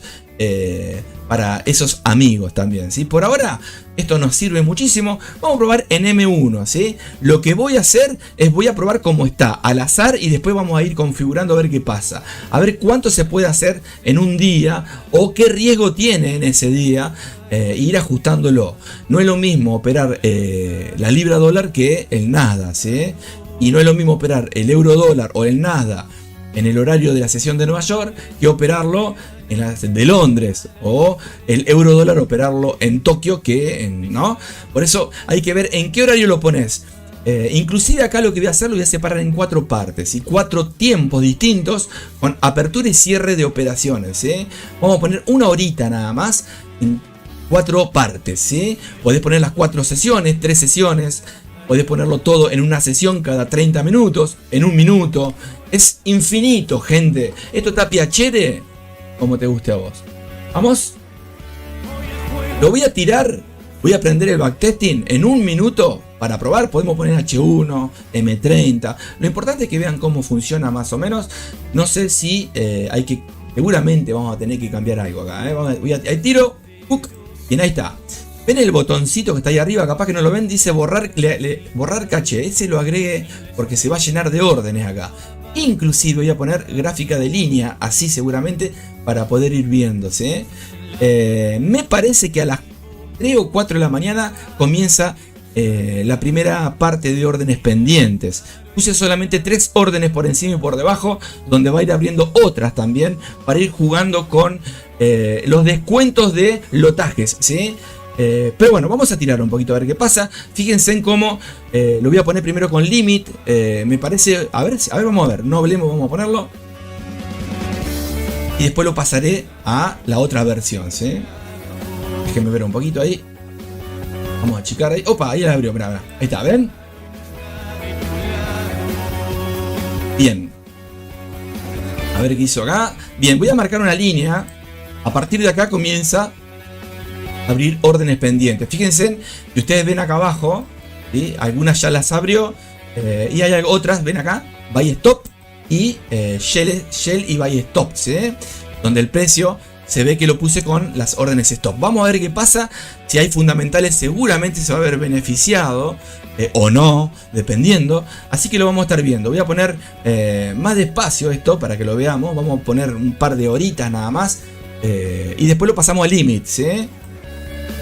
para esos amigos también, ¿sí? Por ahora esto nos sirve muchísimo. Vamos a probar en M1, ¿sí? Lo que voy a hacer es voy a probar cómo está al azar y después vamos a ir configurando a ver qué pasa, a ver cuánto se puede hacer en un día o qué riesgo tiene en ese día, ir ajustándolo. No es lo mismo operar la libra dólar que el Nasdaq, ¿sí? Y no es lo mismo operar el euro dólar o el Nasdaq en el horario de la sesión de Nueva York que operarlo en la de Londres, o el euro dólar operarlo en Tokio, ¿no? Por eso hay que ver en qué horario lo pones. Inclusive acá lo que voy a hacer lo voy a separar en 4 partes y 4 tiempos distintos con apertura y cierre de operaciones, ¿sí? Vamos a poner una horita nada más en 4 partes, ¿sí? Podés poner las 4 sesiones, 3 sesiones. Podés ponerlo todo en una sesión cada 30 minutos, en un minuto. Es infinito, gente. Esto está piacere como te guste a vos. Vamos. Lo voy a tirar. Voy a prender el backtesting en un minuto para probar. Podemos poner H1, M30. Lo importante es que vean cómo funciona más o menos. No sé si hay que... Seguramente vamos a tener que cambiar algo acá. Ahí tiro. Bien, ahí está. ¿Ven el botoncito que está ahí arriba? Capaz que no lo ven. Dice borrar, borrar caché. Ese lo agregué porque se va a llenar de órdenes acá. Inclusive voy a poner gráfica de línea. Así seguramente para poder ir viéndose. Me parece que a las 3 o 4 de la mañana comienza la primera parte de órdenes pendientes. Puse solamente 3 órdenes por encima y por debajo, donde va a ir abriendo otras también para ir jugando con los descuentos de lotajes, ¿sí? Pero bueno, vamos a tirar un poquito a ver qué pasa. Fíjense en cómo lo voy a poner primero con limit. Me parece, a ver, vamos a ver, no hablemos, vamos a ponerlo. Y después lo pasaré a la otra versión, ¿sí? Déjenme ver un poquito ahí. Vamos a achicar ahí. Opa, ahí la abrió, mirá. Ahí está, ¿ven? Bien. A ver qué hizo acá. Bien, voy a marcar una línea. A partir de acá comienza a abrir órdenes pendientes. Fíjense que ustedes ven acá abajo, ¿sí? Algunas ya las abrió. Y hay otras, ven acá, buy stop y Shell y buy stop, ¿sí? Donde el precio se ve que lo puse con las órdenes stop. Vamos a ver qué pasa. Si hay fundamentales seguramente se va a ver beneficiado o no, dependiendo. Así que lo vamos a estar viendo. Voy a poner más despacio esto para que lo veamos. Vamos a poner un par de horitas nada más. Y después lo pasamos a limits.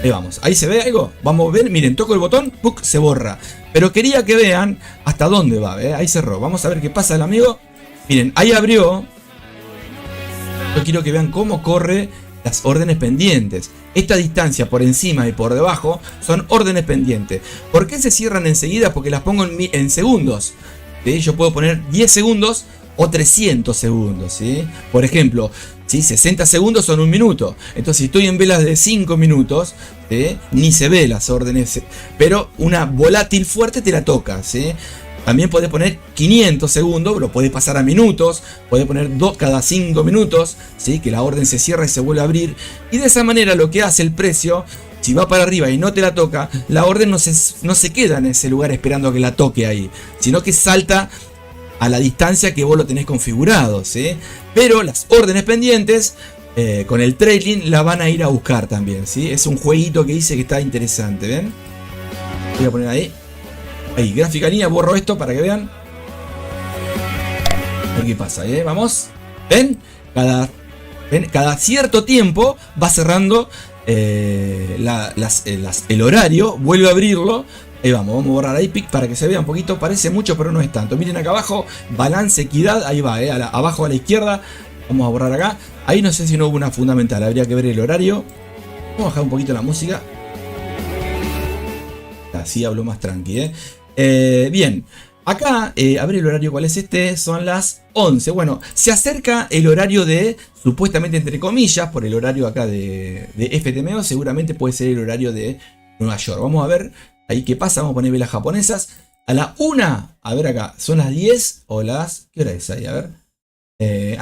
Ahí vamos. Ahí se ve algo. Vamos a ver. Miren, toco el botón. ¡Puc! Se borra. Pero quería que vean hasta dónde va. Ahí cerró. Vamos a ver qué pasa el amigo. Miren, ahí abrió. Yo quiero que vean cómo corre las órdenes pendientes. Esta distancia por encima y por debajo son órdenes pendientes. ¿Por qué se cierran enseguida? Porque las pongo en segundos. ¿Sí? Yo puedo poner 10 segundos o 300 segundos. ¿Sí? Por ejemplo, ¿sí? 60 segundos son un minuto. Entonces si estoy en velas de 5 minutos, ¿sí? Ni se ve las órdenes. Pero una volátil fuerte te la toca. ¿Sí? También podés poner 500 segundos, lo podés pasar a minutos, podés poner 2 cada 5 minutos, ¿sí? Que la orden se cierra y se vuelve a abrir. Y de esa manera lo que hace el precio, si va para arriba y no te la toca, la orden no se queda en ese lugar esperando a que la toque ahí, sino que salta a la distancia que vos lo tenés configurado, ¿sí? Pero las órdenes pendientes, con el trailing, la van a ir a buscar también, ¿sí? Es un jueguito que hice que está interesante, ¿ven? Voy a poner ahí. Ahí, gráfica línea, borro esto para que vean. A ver qué pasa, vamos. ¿Ven? Cada cierto tiempo va cerrando el horario, vuelve a abrirlo. Ahí vamos a borrar ahí para que se vea un poquito. Parece mucho, pero no es tanto. Miren acá abajo, balance, equidad. Ahí va, abajo a la izquierda. Vamos a borrar acá. Ahí no sé si no hubo una fundamental, habría que ver el horario. Vamos a bajar un poquito la música. Así hablo más tranqui, bien, acá, a ver el horario cuál es este, son las 11. Bueno, se acerca el horario de, supuestamente entre comillas, por el horario acá de FTMO, seguramente puede ser el horario de Nueva York. Vamos a ver ahí qué pasa, vamos a poner velas japonesas. A la 1, a ver acá, son las 10 o las... ¿Qué hora es ahí? A ver.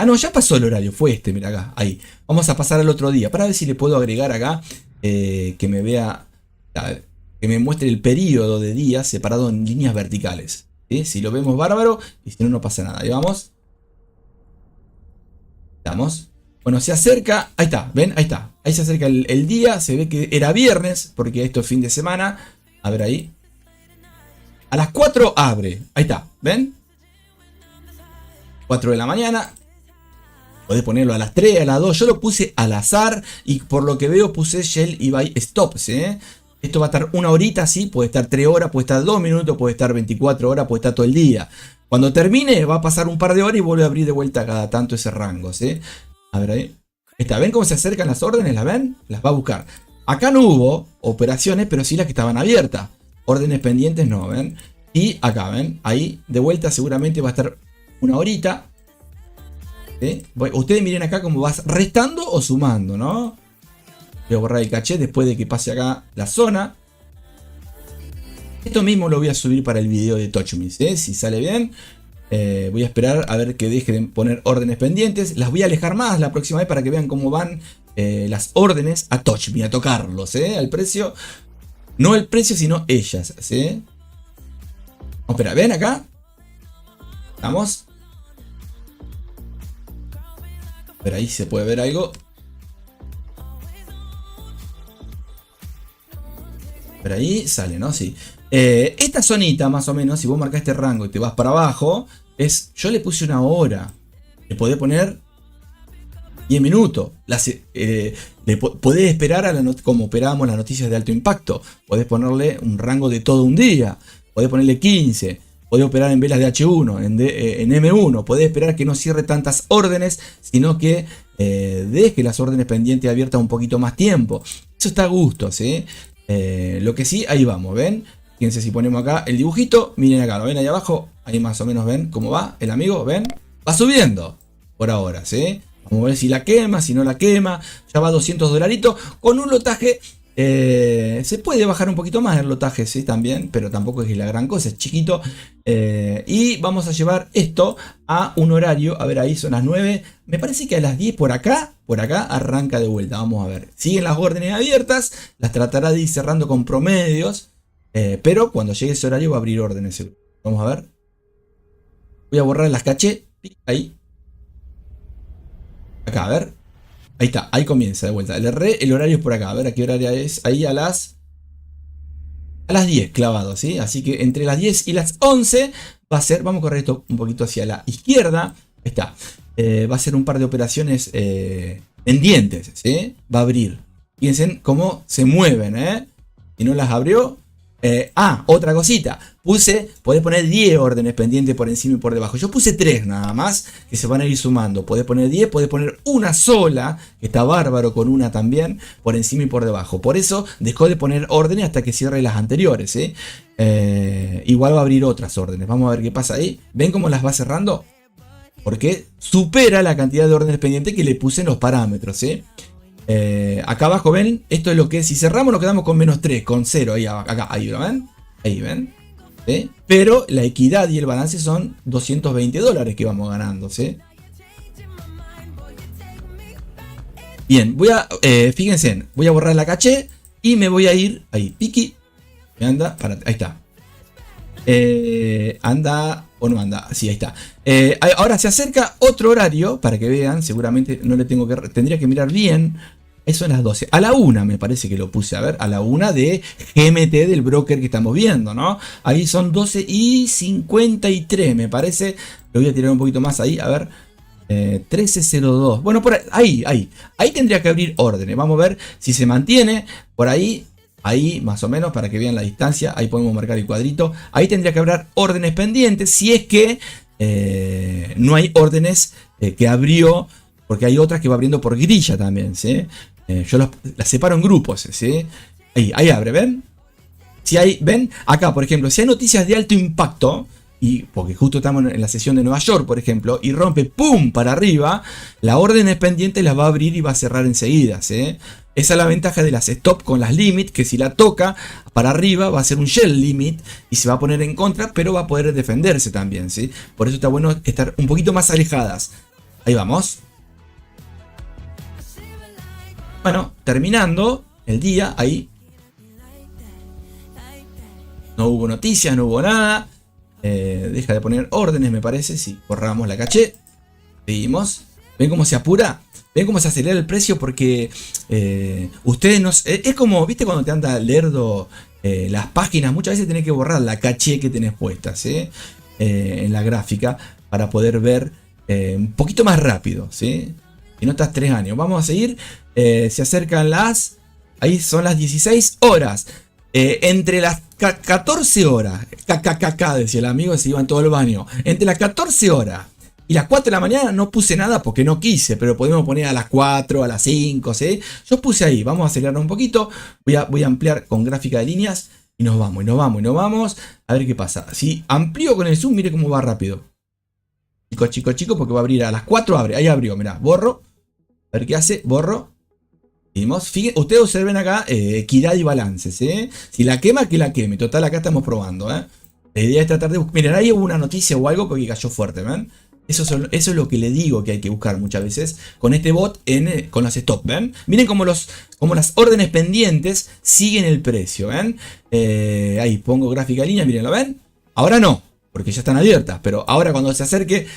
No, ya pasó el horario, fue este, mira acá, ahí. Vamos a pasar al otro día, para ver si le puedo agregar acá, que me vea... A ver, que me muestre el periodo de días separado en líneas verticales, ¿sí? Si lo vemos bárbaro, y si no, no pasa nada. Ahí vamos. Vamos. Bueno, se acerca. Ahí está, ¿ven? Ahí está. Ahí se acerca el día. Se ve que era viernes, porque esto es fin de semana. A ver ahí. A las 4 abre. Ahí está, ¿ven? 4 de la mañana. Podés ponerlo a las 3, a las 2. Yo lo puse al azar y por lo que veo puse Shell y Buy Stop, ¿sí? Esto va a estar una horita, sí, puede estar 3 horas, puede estar 2 minutos, puede estar 24 horas, puede estar todo el día. Cuando termine va a pasar un par de horas y vuelve a abrir de vuelta cada tanto ese rango, ¿sí? A ver ahí. Está, ¿ven cómo se acercan las órdenes? ¿Las ven? Las va a buscar. Acá no hubo operaciones, pero sí las que estaban abiertas. Órdenes pendientes no, ¿ven? Y acá, ¿ven? Ahí de vuelta seguramente va a estar una horita. ¿Sí? Ustedes miren acá cómo vas restando o sumando, ¿no? Voy a borrar el caché después de que pase acá la zona. Esto mismo lo voy a subir para el video de TouchMe, ¿sí? Si sale bien. Voy a esperar a ver que deje de poner órdenes pendientes. Las voy a alejar más la próxima vez para que vean cómo van las órdenes a TouchMe, a tocarlos, al precio. No el precio, sino ellas, ¿sí? Espera, ven acá. Vamos. Pero ahí se puede ver algo. Pero ahí sale, ¿no? Sí. Esta zonita, más o menos, si vos marcás este rango y te vas para abajo, es. Yo le puse una hora. Le podés poner 10 minutos. Podés esperar como operábamos las noticias de alto impacto. Podés ponerle un rango de todo un día. Podés ponerle 15. Podés operar en velas de H1, en M1. Podés esperar que no cierre tantas órdenes, sino que deje las órdenes pendientes abiertas un poquito más tiempo. Eso está a gusto, ¿sí? Lo que sí, ahí vamos, ¿ven? Fíjense si ponemos acá el dibujito. Miren acá, ¿lo ven ahí abajo? Ahí más o menos ven cómo va el amigo, ¿ven? Va subiendo por ahora, ¿sí? Vamos a ver si la quema, si no la quema. Ya va a 200 dolaritos. Con un lotaje se puede bajar un poquito más el lotaje, ¿sí? También, pero tampoco es la gran cosa, es chiquito. Y vamos a llevar esto a un horario. A ver, ahí son las 9. Me parece que a las 10 por acá arranca de vuelta. Vamos a ver. Siguen las órdenes abiertas. Las tratará de ir cerrando con promedios. Pero cuando llegue ese horario va a abrir órdenes. Vamos a ver. Voy a borrar las caché. Ahí. Acá, a ver. Ahí está, ahí comienza de vuelta. Le erré, el horario es por acá. A ver a qué horario es. Ahí a las 10 clavado, ¿sí? Así que entre las 10 y las 11 va a ser, vamos a correr esto un poquito hacia la izquierda. Ahí está. Va a ser un par de operaciones pendientes, ¿sí? Va a abrir. Fíjense cómo se mueven, ¿eh? Si no las abrió. Otra cosita. Podés poner 10 órdenes pendientes por encima y por debajo. Yo puse 3 nada más, que se van a ir sumando. Podés poner 10, podés poner una sola, que está bárbaro con una también, por encima y por debajo. Por eso dejó de poner órdenes hasta que cierre las anteriores, ¿sí? Igual va a abrir otras órdenes. Vamos a ver qué pasa ahí. ¿Ven cómo las va cerrando? Porque supera la cantidad de órdenes pendientes que le puse en los parámetros, ¿sí? Acá abajo ven, esto es lo que es. Si cerramos nos quedamos con -3, con 0 ahí acá, ahí lo ven, ahí ven, ¿sí? Pero la equidad y el balance son $220 que vamos ganando, ¿sí? Bien, fíjense, voy a borrar la caché y me voy a ir ahí, piqui, me anda, ahí está. Anda o no anda, sí, ahí está. Ahora se acerca otro horario para que vean, seguramente no le tendría que mirar bien. Eso en las 12. A la 1 me parece que lo puse, a ver, a la 1 de GMT del broker que estamos viendo, ¿no? Ahí son 12:53, me parece. Lo voy a tirar un poquito más ahí, a ver. 13:02. Bueno, por ahí tendría que abrir órdenes. Vamos a ver si se mantiene por ahí. Ahí más o menos para que vean la distancia. Ahí podemos marcar el cuadrito. Ahí tendría que haber órdenes pendientes. Si es que no hay órdenes que abrió. Porque hay otras que va abriendo por grilla también, ¿sí? Yo las separo en grupos, ¿sí? Ahí abre, ¿ven? Si hay, ¿ven? Acá, por ejemplo, si hay noticias de alto impacto, y porque justo estamos en la sesión de Nueva York, por ejemplo, y rompe ¡pum! Para arriba, la orden es pendiente, las va a abrir y va a cerrar enseguida, ¿sí? Esa es la ventaja de las stop con las limit, que si la toca para arriba va a ser un shell limit y se va a poner en contra, pero va a poder defenderse también, ¿sí? Por eso está bueno estar un poquito más alejadas. Ahí vamos. Bueno, terminando el día, ahí no hubo noticias, no hubo nada. Deja de poner órdenes, me parece. Si borramos la caché, seguimos. ¿Ven cómo se apura? ¿Ven cómo se acelera el precio? Porque ustedes no... es como, ¿viste cuando te anda lerdo las páginas? Muchas veces tenés que borrar la caché que tenés puesta, ¿sí? En la gráfica para poder ver un poquito más rápido, ¿sí? Y no estás 3 años. Vamos a seguir. Se acercan las... Ahí son las 16 horas. Entre las 14 horas. Decía el amigo, se iba en todo el baño. Entre las 14 horas y las 4 de la mañana no puse nada porque no quise. Pero podemos poner a las 4, a las 5, ¿sí? Yo puse ahí. Vamos a acelerar un poquito. Voy a ampliar con gráfica de líneas. Y nos vamos, y nos vamos, y nos vamos. A ver qué pasa. Si amplío con el zoom, mire cómo va rápido. Chico, porque va a abrir a las 4, abre. Ahí abrió, mirá, borro. A ver qué hace, borro. Seguimos. Fíjense, ustedes observen acá equidad y balance, ¿sí? Si la quema, que la queme. Total, acá estamos probando, ¿eh? La idea es tratar de buscar. Miren, ahí hubo una noticia o algo porque cayó fuerte, ¿ven? Eso es lo que le digo que hay que buscar muchas veces con este bot con los stop, ¿ven? Miren cómo las órdenes pendientes siguen el precio, ¿ven? Ahí pongo gráfica de línea, miren, ¿lo ven? Ahora no, porque ya están abiertas, pero ahora cuando se acerque,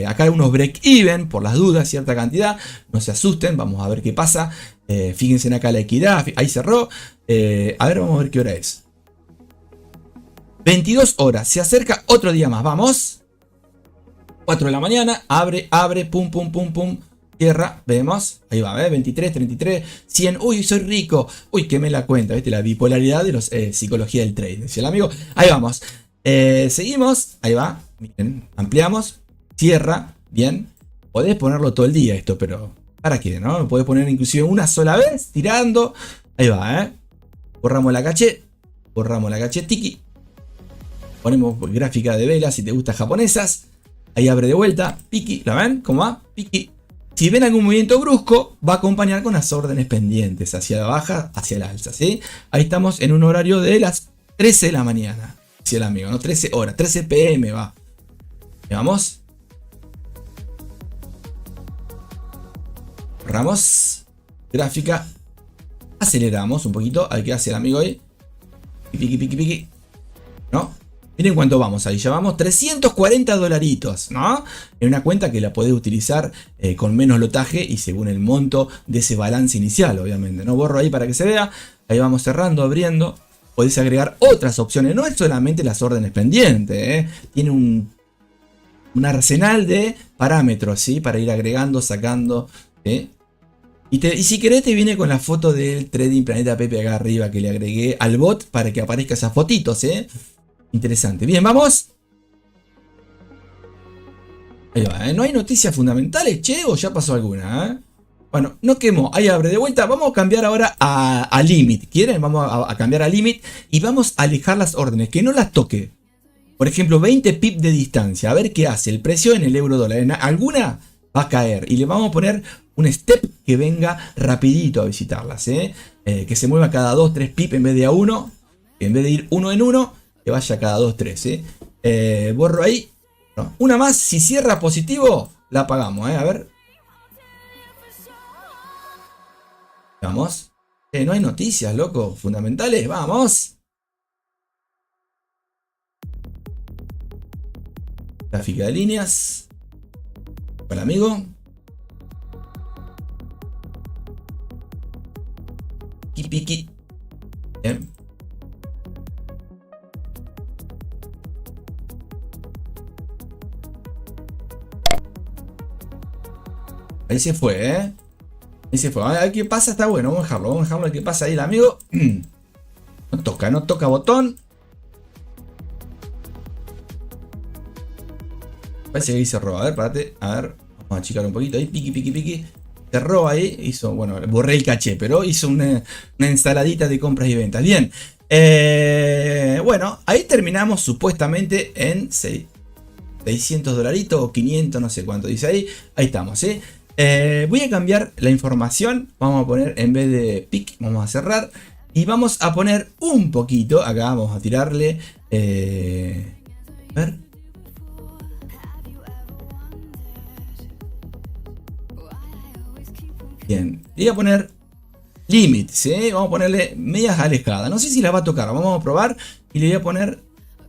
acá hay unos break-even, por las dudas, cierta cantidad, no se asusten, vamos a ver qué pasa. Fíjense en acá la equidad, ahí cerró. A ver, vamos a ver qué hora es. 22 horas, se acerca otro día más, vamos. 4 de la mañana, abre, pum, cierra, vemos, ahí va, 23, 33, 100, uy, soy rico, uy, quemé la cuenta, ¿viste? La bipolaridad de los psicología del trade, decía el amigo, ahí vamos, seguimos, ahí va, miren, ampliamos, cierra, bien, podés ponerlo todo el día esto, pero ¿para qué, no? Podés poner inclusive una sola vez, tirando, ahí va, borramos la caché, tiki, ponemos gráfica de velas si te gustan japonesas. Ahí abre de vuelta, piqui, ¿la ven? ¿Cómo va? Piqui. Si ven algún movimiento brusco, va a acompañar con las órdenes pendientes, hacia la baja, hacia la alza, ¿sí? Ahí estamos en un horario de las 13 de la mañana, decía el amigo, ¿no? 13 horas, 13 pm va. Vamos. Borramos. Gráfica. Aceleramos un poquito, a ver qué hace el amigo ahí. Piqui. ¿No? Miren cuánto vamos ahí, llevamos 340 dolaritos, ¿no? En una cuenta que la podés utilizar con menos lotaje y según el monto de ese balance inicial, obviamente. No borro ahí para que se vea, ahí vamos cerrando, abriendo. Podés agregar otras opciones, no es solamente las órdenes pendientes, tiene un arsenal de parámetros, ¿sí? Para ir agregando, sacando, ¿sí? Y si querés te viene con la foto del Trading Planeta Pepe acá arriba que le agregué al bot para que aparezca esas fotitos, Interesante. Bien, vamos. Ahí va, ¿No hay noticias fundamentales, che? ¿O ya pasó alguna, Bueno, no quemó. Ahí abre de vuelta. Vamos a cambiar ahora a Limit. ¿Quieren? Vamos a cambiar a Limit. Y vamos a alejar las órdenes. Que no las toque. Por ejemplo, 20 pip de distancia. A ver qué hace. El precio en el euro dólar. En alguna va a caer. Y le vamos a poner un step que venga rapidito a visitarlas. Que se mueva cada 2-3 pip en vez de a 1. En vez de ir uno en uno. Que vaya cada 2-3. Borro ahí. No. Una más. Si cierra positivo. La apagamos. A ver. Vamos. No hay noticias, loco. Fundamentales. Vamos. Gráfica de líneas. Hola, amigo. Piki. Bien. Ahí se fue, Ahí se fue. A ver qué pasa, está bueno. Vamos a dejarlo. A ver qué pasa ahí el amigo. No toca botón. Parece que ahí se roba. A ver, párate. A ver. Vamos a achicar un poquito ahí. Piki. Se roba ahí. Hizo, bueno, borré el caché, pero hizo una ensaladita de compras y ventas. Bien. Bueno, ahí terminamos supuestamente en 600 dolaritos o 500, no sé cuánto dice ahí. Ahí estamos, voy a cambiar la información. Vamos a poner en vez de pic, vamos a cerrar. Y vamos a poner un poquito. Acá vamos a tirarle. A ver. Bien. Le voy a poner limit. Vamos a ponerle medias alejadas. No sé si la va a tocar. Vamos a probar. Y le voy a poner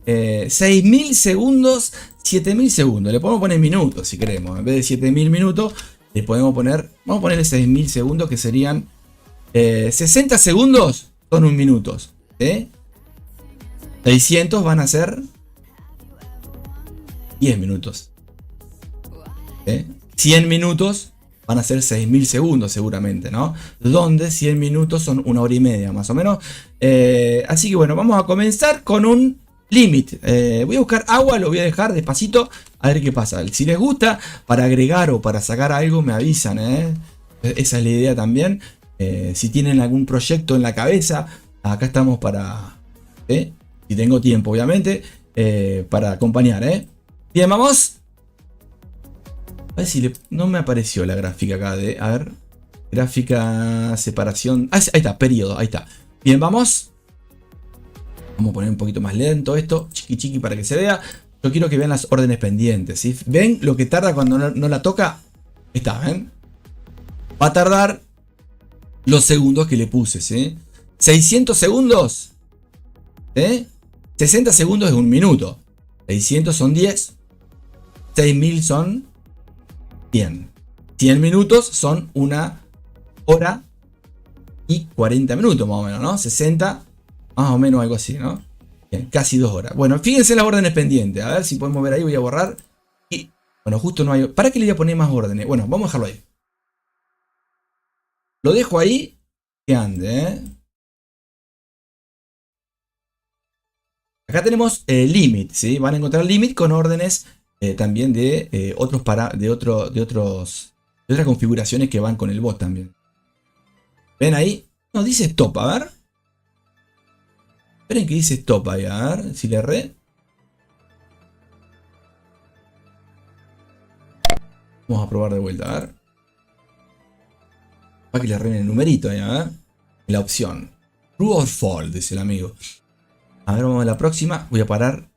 6000 segundos. 7000 segundos. Le podemos poner minutos si queremos. En vez de 7000 minutos. Le podemos poner, vamos a ponerle 6000 segundos que serían 60 segundos son un minuto. 600 van a ser 10 minutos. 100 minutos van a ser 6000 segundos seguramente, ¿no? Donde 100 minutos son 1 hora y media más o menos. Así que bueno, vamos a comenzar con un limit. Voy a buscar agua, lo voy a dejar despacito a ver qué pasa. Si les gusta, para agregar o para sacar algo, me avisan. Esa es la idea también. Si tienen algún proyecto en la cabeza, acá estamos para... si tengo tiempo, obviamente, para acompañar. Bien, vamos. A ver si no me apareció la gráfica acá de... A ver. Gráfica, separación... ahí está, periodo, ahí está. Bien, vamos. Vamos a poner un poquito más lento esto, chiqui para que se vea. Yo quiero que vean las órdenes pendientes, ¿sí? ¿Ven lo que tarda cuando no la toca? Ahí está, ¿ven? Va a tardar los segundos que le puse, ¿sí? 600 segundos, 60 segundos es un minuto. 600 son 10. 6000 son 100. 100 minutos son 1 hora y 40 minutos más o menos, ¿no? 60 más o menos algo así, ¿no? Bien, casi 2 horas. Bueno, fíjense las órdenes pendientes. A ver si podemos ver ahí. Voy a borrar. Y, bueno, justo no hay... ¿Para qué le voy a poner más órdenes? Bueno, vamos a dejarlo ahí. Lo dejo ahí. Que ande, Acá tenemos limit, ¿sí? Van a encontrar limit con órdenes también de otras configuraciones que van con el bot también. ¿Ven ahí? No, dice stop, a ver. Esperen que dice stop ahí, a ver si le erré. Vamos a probar de vuelta, a ver. Para que le erré en el numerito ahí, a ver. En la opción. True or false, dice el amigo. A ver, vamos a la próxima. Voy a parar.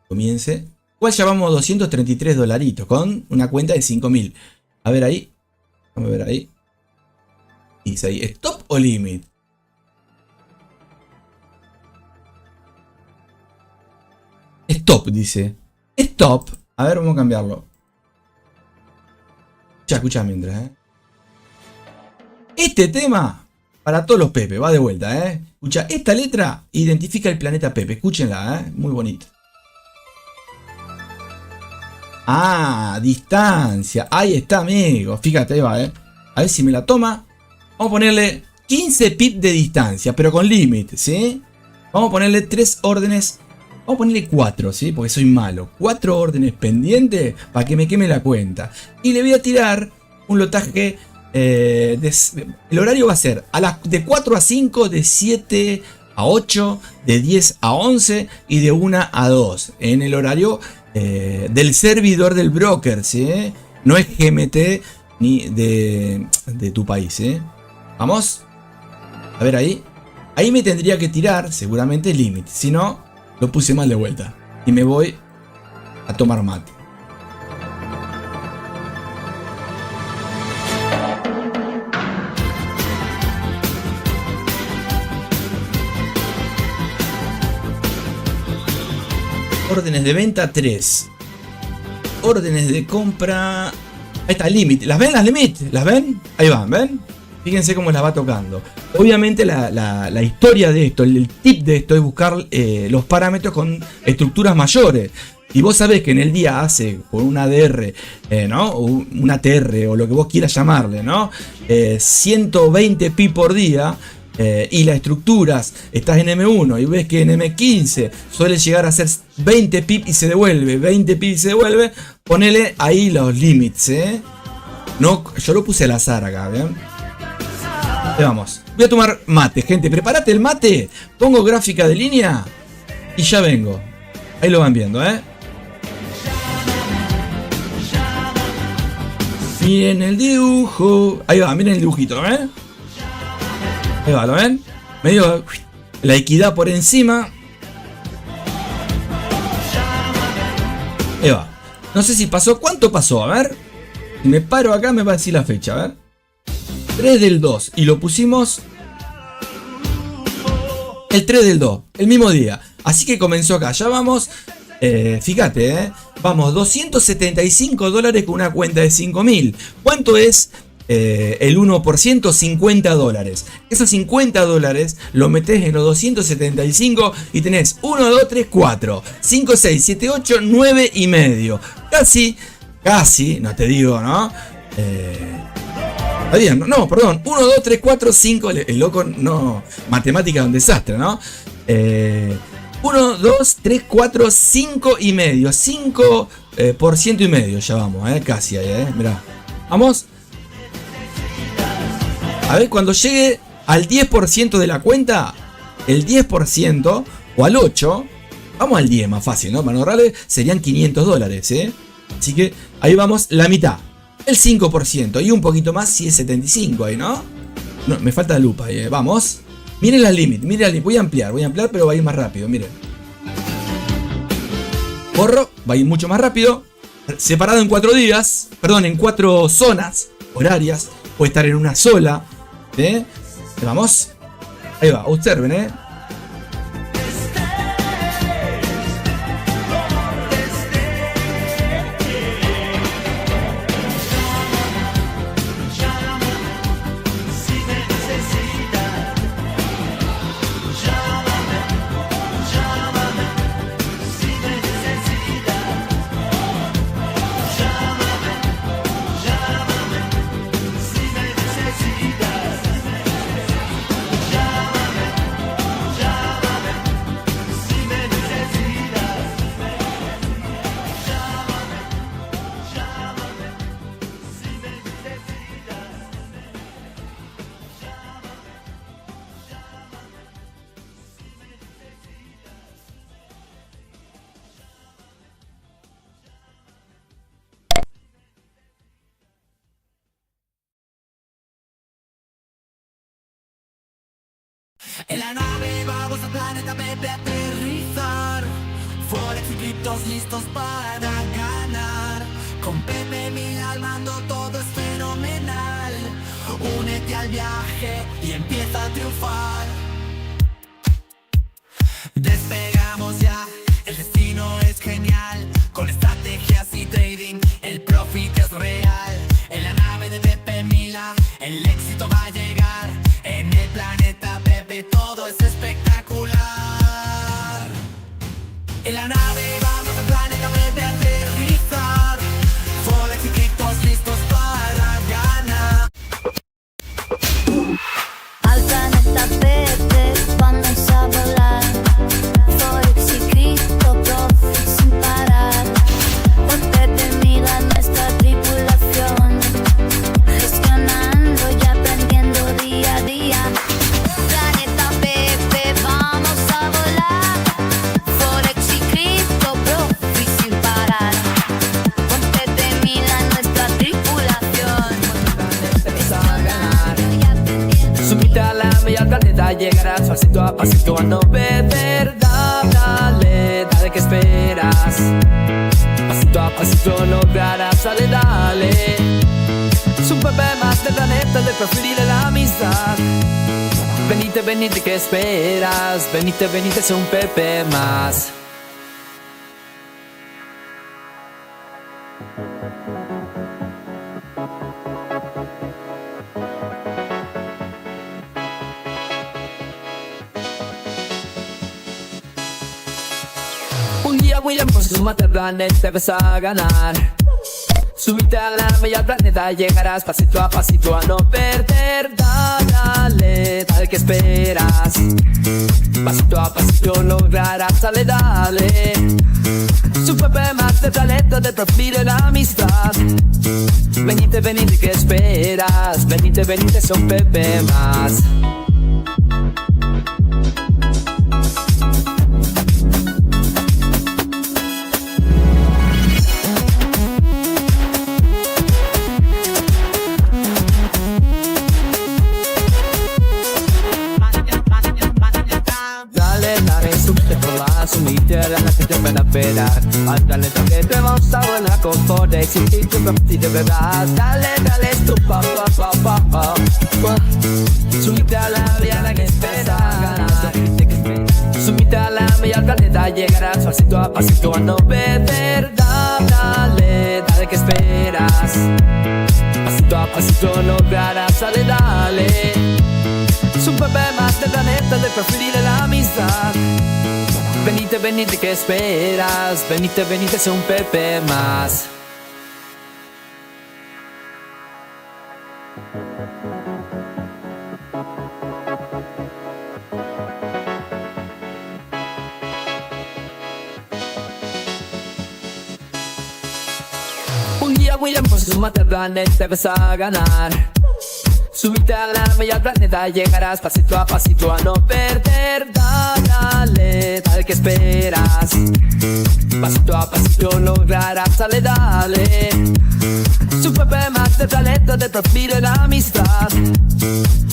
Comience. Igual ya vamos a 233 dolaritos con una cuenta de 5000. A ver ahí. Vamos a ver ahí. Dice ahí, stop o limit. Stop, dice. Stop. A ver, vamos a cambiarlo. Escucha mientras, Este tema, para todos los Pepe, va de vuelta, Escucha, esta letra identifica el planeta Pepe. Escúchenla, muy bonito. Ah, distancia. Ahí está, amigo. Fíjate, ahí va, A ver si me la toma. Vamos a ponerle 15 pip de distancia, pero con límite, ¿sí? Vamos a ponerle 3 órdenes. Vamos a ponerle 4, ¿sí? Porque soy malo. 4 órdenes pendientes para que me queme la cuenta. Y le voy a tirar un lotaje. El horario va a ser de 4 a 5, de 7 a 8, de 10 a 11 y de 1 a 2. En el horario del servidor del broker, ¿sí? No es GMT ni de tu país, Vamos. A ver ahí. Ahí me tendría que tirar seguramente límite. Si no, lo puse mal de vuelta. Y me voy a tomar mate. Órdenes de venta 3. Órdenes de compra. Ahí está, límite. ¿Las ven las límites? ¿Las ven? Ahí van, ¿ven? Fíjense cómo las va tocando. Obviamente la historia de esto, el tip de esto es buscar los parámetros con estructuras mayores. Y vos sabés que en el día hace con un ADR, ¿no? O un ATR o lo que vos quieras llamarle, ¿no? 120 pi por día. Y las estructuras, estás en M1 y ves que en M15 suele llegar a ser 20 pip y se devuelve, 20 pip y se devuelve. Ponele ahí los límites, No, yo lo puse al azar acá, ¿bien? Ahí vamos. Voy a tomar mate, gente. Prepárate el mate. Pongo gráfica de línea y ya vengo. Ahí lo van viendo, Miren el dibujo. Ahí va, miren el dibujito, Ahí va, ¿lo ven? Medio la equidad por encima. Ahí va. No sé si pasó. ¿Cuánto pasó? A ver. Si me paro acá me va a decir la fecha. A ver. 3 del 2. Y lo pusimos el 3 del 2. El mismo día. Así que comenzó acá. Ya vamos. Fíjate, Vamos, $275 con una cuenta de 5.000. ¿Cuánto es? El 1%, $50. Esos $50 lo metés en los 275 y tenés 1, 2, 3, 4, 5, 6, 7, 8, 9 y medio. Casi, no te digo, ¿no? Está bien, no, perdón. 1, 2, 3, 4, 5. El loco, no. Matemática es un desastre, ¿no? 1, 2, 3, 4, 5 y medio. 5% y medio, ya vamos, casi ahí, mirá. Vamos. A ver, cuando llegue al 10% de la cuenta, el 10% o al 8%, vamos al 10, más fácil, ¿no? Para no ahorrarle, serían $500, Así que ahí vamos, la mitad, el 5% y un poquito más si es 75 ahí, ¿no? No, me falta la lupa ahí, Vamos. Miren la límite, miren la límite. Voy a ampliar, pero va a ir más rápido, miren. Borro, va a ir mucho más rápido. Separado en 4 días, perdón, en 4 zonas horarias. Puede estar en una sola. Vamos. Ahí va, observen, En la nave vamos al planeta Pepe a aterrizar. Forex y criptos listos para ganar. Con Pepe Mil al mando todo es fenomenal. Únete al viaje y empieza a triunfar. Despegamos ya, el destino es que es espectacular. En la nave vamos al planeta Pepe a aterrizar. Forex y criptos listos para ganar. Al planeta Pepe vamos a volar. Forex y cripto, profit sin parar. Con Pepe Mila nuestra tripulación, gestionando y aprendiendo día a día. Planeta Pepe vamos a volar. Forex y cripto, profit sin parar. Con Pepe Mila nuestra tripulación, gestionando y aprendiendo. Subite a la media al planeta, llegarás pasito a pasito a no perder. Dale, dale que esperas. Pasito a pasito lograrás, dale, dale. Es un Pepe más del planeta, del perfil y de la amistad. Venite, venite, ¿qué esperas? Venite, venite, es un Pepe más. Un día William, pues súmate al planeta, vas a ganar. Subite a la media al planeta, llegarás pasito a no perder. Dale, dale que esperas. Pasito a pasito lograrás, dale, dale. Es un Pepe más del planeta, del perfil de la amistad. Venite, venite, ¿qué esperas? Venite, venite, es un Pepe más. Subite a la nave te van a esperar. Al planeta que te vamos a volar con Forex y tu profit de verdad. Dale, dale, es tu pa. Subite a la vía que esperas. Subite a la media al planeta, llegarás pasito a pasito a no perder. Dale, dale que esperas. Pasito a pasito lograrás, dale, dale. Es un Pepe más del planeta, del perfil y de la amistad. Venite, venite, ¿qué esperas? Venite, venite, es un Pepe más. Un día William, pues súmate al planeta, vas a ganar. Subite a la media al planeta, llegarás pasito a no perder. Dale, dale que esperas. Pasito a pasito lograrás, dale, dale. Es un Pepe más del planeta, del perfil de la amistad.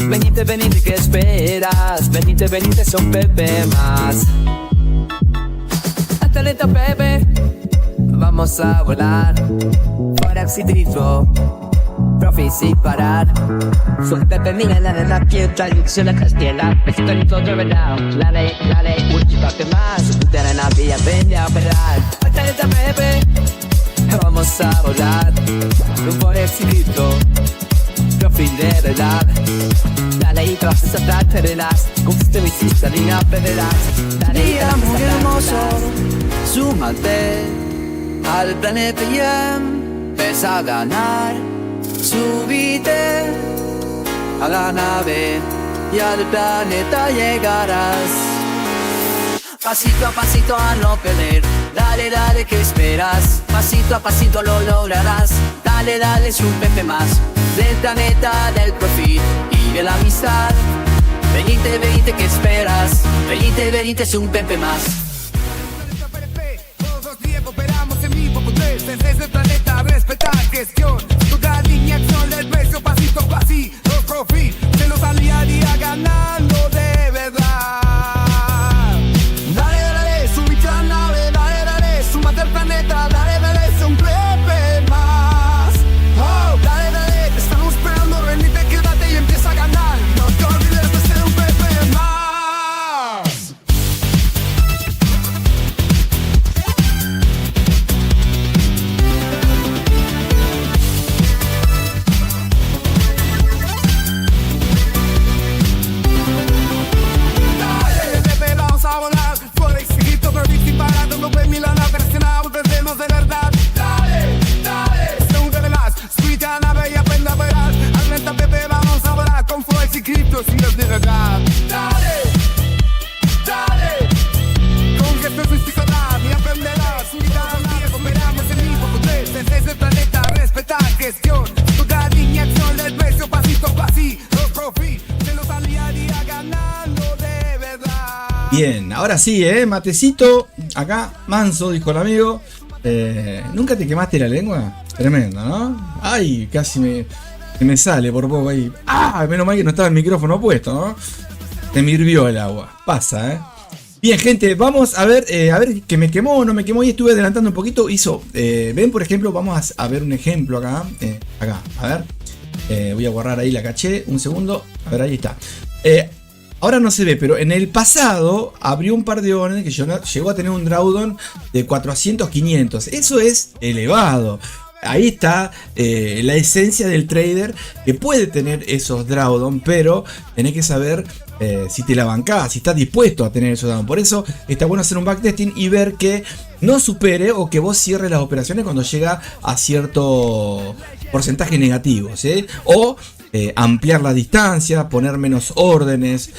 Venite, venite, ¿qué esperas? Venite, venite, es un Pepe más. Al planeta Pepe vamos a volar. Forex y cripto, profit sin parar. Soy Pepe Mila, la de la piel, traducción a castellana. Escrito de verdad, dale, última que más. Subite a la vía, ven a operar. Al planeta Pepe vamos a volar. Un Forex y cripto, profit de verdad. Dale y vas a tratar, perderás. Con sistema y sistema, aprenderás. Día muy hermoso, súmate al planeta y empieza a ganar. Subite a la nave y al planeta llegarás. Pasito a pasito a no perder. Dale, dale, ¿qué esperas? Pasito a pasito lo lograrás. Dale, dale, es un Pepe más del planeta, del profit y de la amistad. Venite, venite, ¿qué esperas? Venite, venite, es un Pepe más. Todos los días operamos en vivo con tres desde el planeta, respetar gestión. Toda línea acción del precio, pasito a pasito, los profit, se los dan día a día ganando de verdad. Dale, dale, subite a la nave, dale, dale, súmate al planeta, dale, dale, es un Pepe más. Oh, dale, dale, te estamos esperando, rendite, quédate y empieza a ganar. No te olvides de ser un Pepe más. verdad. Dale, dale, con gestos suicidas y aprenderás. Unidad, cooperamos en vivo con tres desde el planeta. Respetar gestión, toda alineación del precio, pasito a pasito. Los profit, se los aliaría ganando de verdad. Bien, ahora sí, matecito. Acá, manso, dijo el amigo. ¿Nunca te quemaste la lengua? Tremendo, ¿no? Ay, casi me sale por poco ahí. ¡Ah! Menos mal que no estaba el micrófono puesto, ¿no? Se me hirvió el agua. Pasa, Bien, gente, vamos a ver que me quemó o no me quemó. Y estuve adelantando un poquito. Ven, por ejemplo, vamos a ver un ejemplo acá. Acá, a ver. Voy a borrar ahí la caché. Un segundo. A ver, ahí está. Ahora no se ve, pero en el pasado abrió un par de órdenes que llegó a tener un drawdown de 400-500. Eso es elevado. Ahí está la esencia del trader que puede tener esos drawdown, pero tenés que saber si te la bancás, si estás dispuesto a tener esos drawdown. Por eso está bueno hacer un backtesting y ver que no supere o que vos cierres las operaciones cuando llega a cierto porcentaje negativo, ¿sí? O ampliar la distancia, poner menos órdenes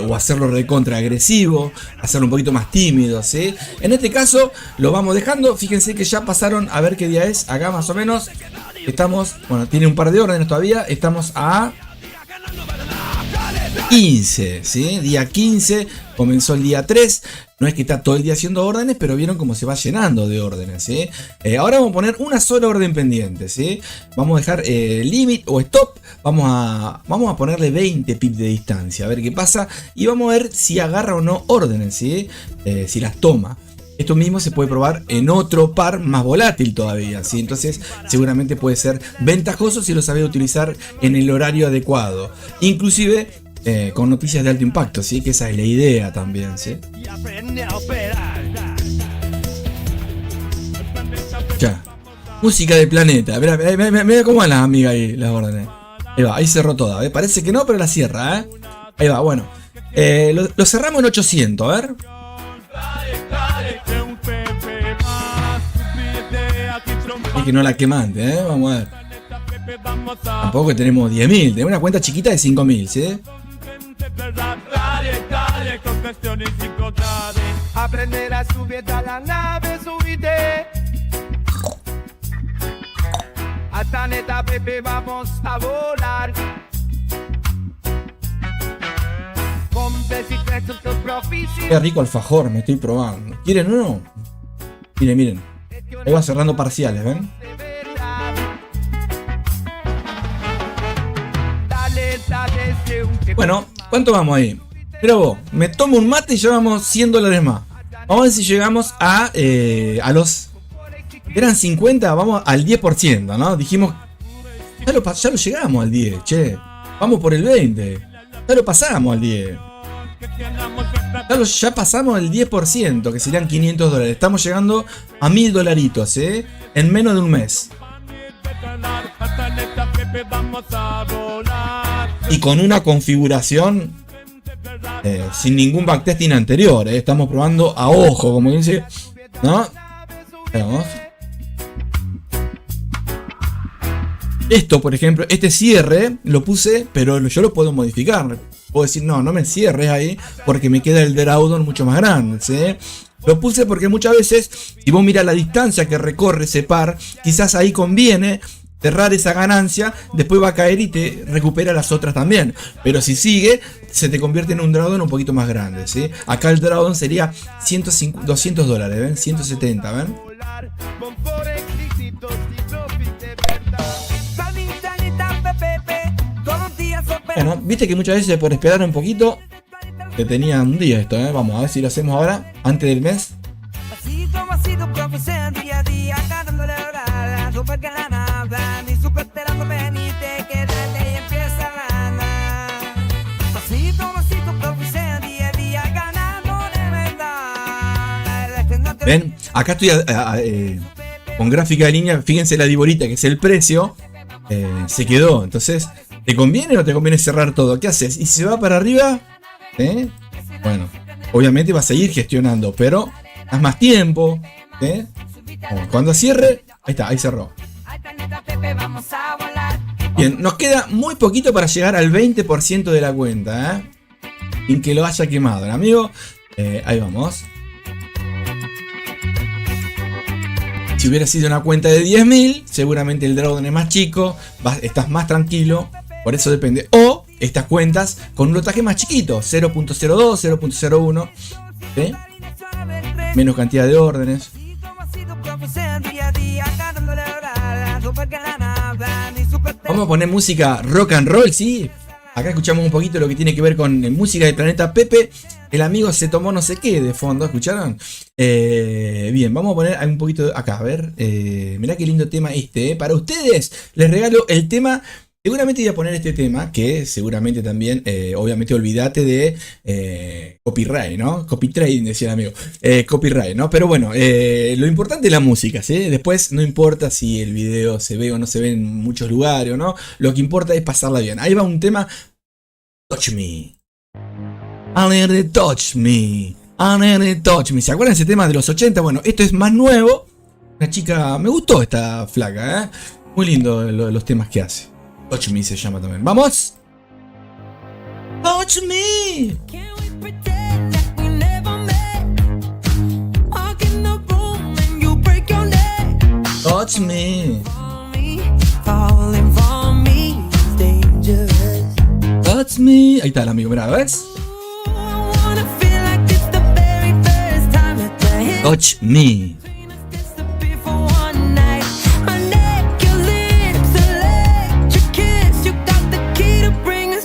o hacerlo recontra agresivo, hacerlo un poquito más tímido, ¿sí? En este caso lo vamos dejando. Fíjense que ya pasaron, a ver qué día es, acá más o menos estamos, bueno, tiene un par de órdenes todavía, estamos a 15, ¿sí? Día 15, comenzó el día 3. No es que está todo el día haciendo órdenes, pero vieron cómo se va llenando de órdenes, ¿sí? Ahora vamos a poner una sola orden pendiente, ¿sí? Vamos a dejar limit o stop. Vamos a ponerle 20 pips de distancia, a ver qué pasa. Y vamos a ver si agarra o no órdenes, ¿sí? Si las toma. Esto mismo se puede probar en otro par más volátil todavía, ¿sí? Entonces seguramente puede ser ventajoso si lo sabes utilizar en el horario adecuado. Inclusive con noticias de alto impacto, ¿sí? Que esa es la idea también, ¿sí? Ya. Música de planeta. Mira cómo van las amigas ahí, las órdenes. Ahí va, ahí cerró toda. Parece que no, pero la cierra, Ahí va, bueno. Lo cerramos en 800, a ver. Es que no la quemante, Vamos a ver. Tampoco tenemos 10.000. Tenemos una cuenta chiquita de 5.000, ¿sí? Aprender a subir a la nave, subite. A planeta Pepe vamos a volar. Qué rico alfajor, me estoy probando. ¿Quieren uno? Miren, miren. Ahí va cerrando parciales, ¿ven? Bueno, ¿cuánto vamos ahí? Mira vos, me tomo un mate y llevamos 100 dólares más. Vamos a ver si llegamos a los... Eran 50, vamos al 10%, ¿no? Dijimos... Ya lo llegamos al 10, che. Vamos por el 20. Ya lo pasamos al 10. Ya pasamos el 10%, que serían 500 dólares. Estamos llegando a 1000 dolaritos, en menos de un mes. Y con una configuración sin ningún backtesting anterior, Estamos probando a ojo, como dice, ¿no? Veamos. Esto, por ejemplo, este cierre lo puse, pero yo lo puedo modificar. Puedo decir, no me cierres ahí porque me queda el drawdown mucho más grande, ¿sí? Lo puse porque muchas veces, si vos mirás la distancia que recorre ese par, quizás ahí conviene cerrar esa ganancia, después va a caer y te recupera las otras también. Pero si sigue, se te convierte en un drawdown un poquito más grande, ¿sí? Acá el drawdown sería 200 dólares, ¿ven? 170, ¿ven? Bueno, viste que muchas veces por esperar un poquito, que tenía un día esto, Vamos a ver si lo hacemos ahora, antes del mes. Ven, acá estoy con gráfica de línea, fíjense la dibolita que es el precio, se quedó, entonces, ¿te conviene o no te conviene cerrar todo? ¿Qué haces? ¿Y si se va para arriba? Bueno, obviamente va a seguir gestionando, pero haz más tiempo, cuando cierre, ahí está, ahí cerró. Bien, nos queda muy poquito para llegar al 20% de la cuenta, sin que lo haya quemado el amigo. Ahí vamos. Si hubiera sido una cuenta de 10.000, seguramente el drawdown es más chico, estás más tranquilo, por eso depende. O estas cuentas con un lotaje más chiquito, 0.02, 0.01, ¿sí? Menos cantidad de órdenes. Vamos a poner música rock and roll, ¿sí? Acá escuchamos un poquito lo que tiene que ver con música del planeta Pepe. El amigo se tomó no sé qué de fondo, ¿escucharon? Bien, vamos a poner un poquito acá, a ver. Mirá qué lindo tema este, Para ustedes les regalo el tema. Seguramente voy a poner este tema, que seguramente también, obviamente olvídate de copyright, ¿no? Copy trading, decía el amigo. Copyright, ¿no? Pero bueno, lo importante es la música, ¿sí? Después no importa si el video se ve o no se ve en muchos lugares o no. Lo que importa es pasarla bien. Ahí va un tema. Touch me. A little touch me. A little touch me. ¿Se acuerdan de ese tema de los 80? Bueno, esto es más nuevo. Una chica, me gustó esta flaca, ¿eh? Muy lindo los temas que hace. Touch me se llama también. ¡Vamos! Touch me. Touch me. Touch me. Ahí está el amigo, mirá, ¿ves? Touch me.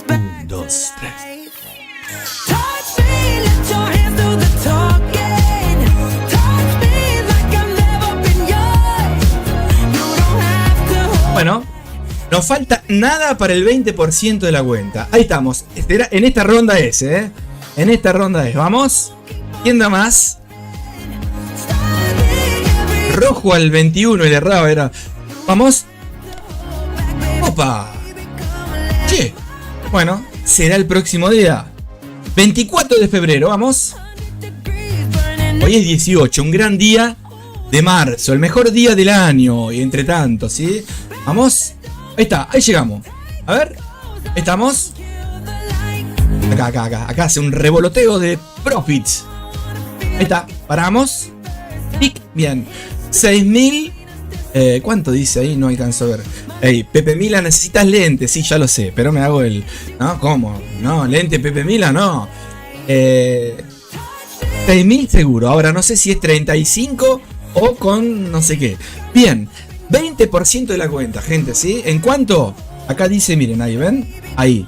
1, 2, 3. Bueno, nos falta nada para el 20% de la cuenta. Ahí estamos. En esta ronda es, ¿eh? En esta ronda es. Vamos. ¿Quién da más? Rojo al 21, el errado era. Vamos. Opa. Che. Bueno, será el próximo día. 24 de febrero, vamos. Hoy es 18, un gran día de marzo, el mejor día del año. Y entre tanto, ¿sí? Vamos. Ahí está, ahí llegamos. A ver. Estamos. Acá hace un revoloteo de profits. Ahí está, paramos. Tic, bien. 6.000. ¿Cuánto dice ahí? No alcanzo a ver. Ey, Pepe Mila, necesitas lentes. Sí, ya lo sé, pero me hago el... ¿No? ¿Cómo? No, lente Pepe Mila, no. 6.000 seguro. Ahora no sé si es 35 o con no sé qué. Bien, 20% de la cuenta, gente, ¿sí? ¿En cuánto? Acá dice, miren, ahí, ¿ven? Ahí.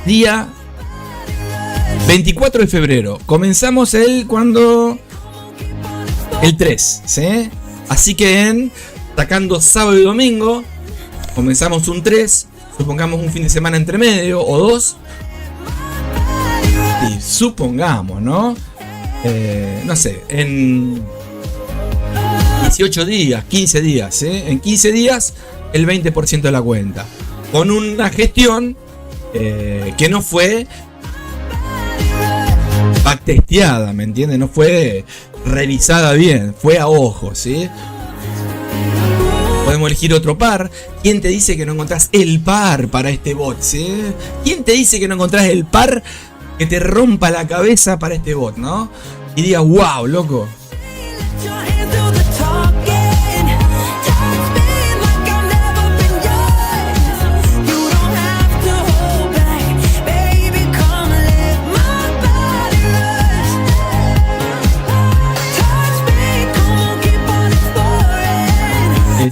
Día 24 de febrero. Comenzamos ¿cuándo? El 3, ¿sí? Así que sacando sábado y domingo, comenzamos un 3, supongamos un fin de semana entre medio o 2. Y supongamos, ¿no? No sé, en 18 días, 15 días, ¿eh? En 15 días, el 20% de la cuenta. Con una gestión que no fue backtesteada, ¿me entiendes? No fue revisada bien, fue a ojo, ¿sí? Podemos elegir otro par. ¿Quién te dice que no encontrás el par para este bot, ¿sí? ¿Quién te dice que no encontrás el par que te rompa la cabeza para este bot, ¿no? Y diga, wow, loco.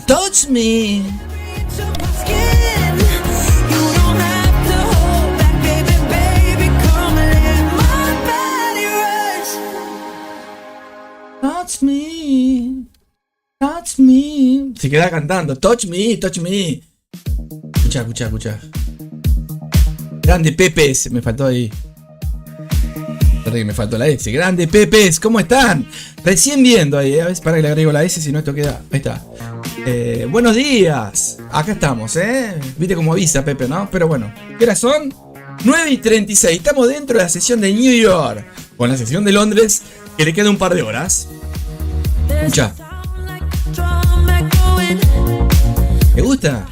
Touch me. Touch me. Touch me. Se queda cantando. Touch me, touch me. Escucha. Grande Pepes. Me faltó ahí. Perdón, me faltó la S. Grande Pepes. ¿Cómo están? Recién viendo ahí. A ver, para que le agrego la S. Si no, esto queda. Ahí está. Buenos días. Acá estamos, Viste cómo avisa Pepe, ¿no? Pero bueno. ¿Qué horas son? 9:36. Estamos dentro de la sesión de New York. Con la sesión de Londres, que le queda un par de horas. Escucha. ¿Te gusta?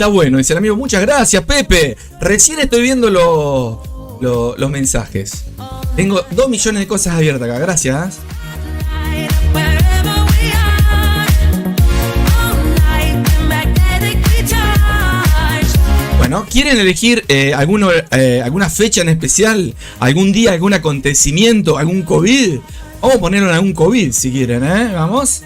está bueno, dice el amigo. Muchas gracias, Pepe. Recién estoy viendo los mensajes. Tengo 2 millones de cosas abiertas acá, gracias. Bueno, ¿quieren elegir alguna fecha en especial? ¿Algún día, algún acontecimiento, algún COVID? Vamos a ponerlo en algún COVID si quieren, ¿eh? Vamos.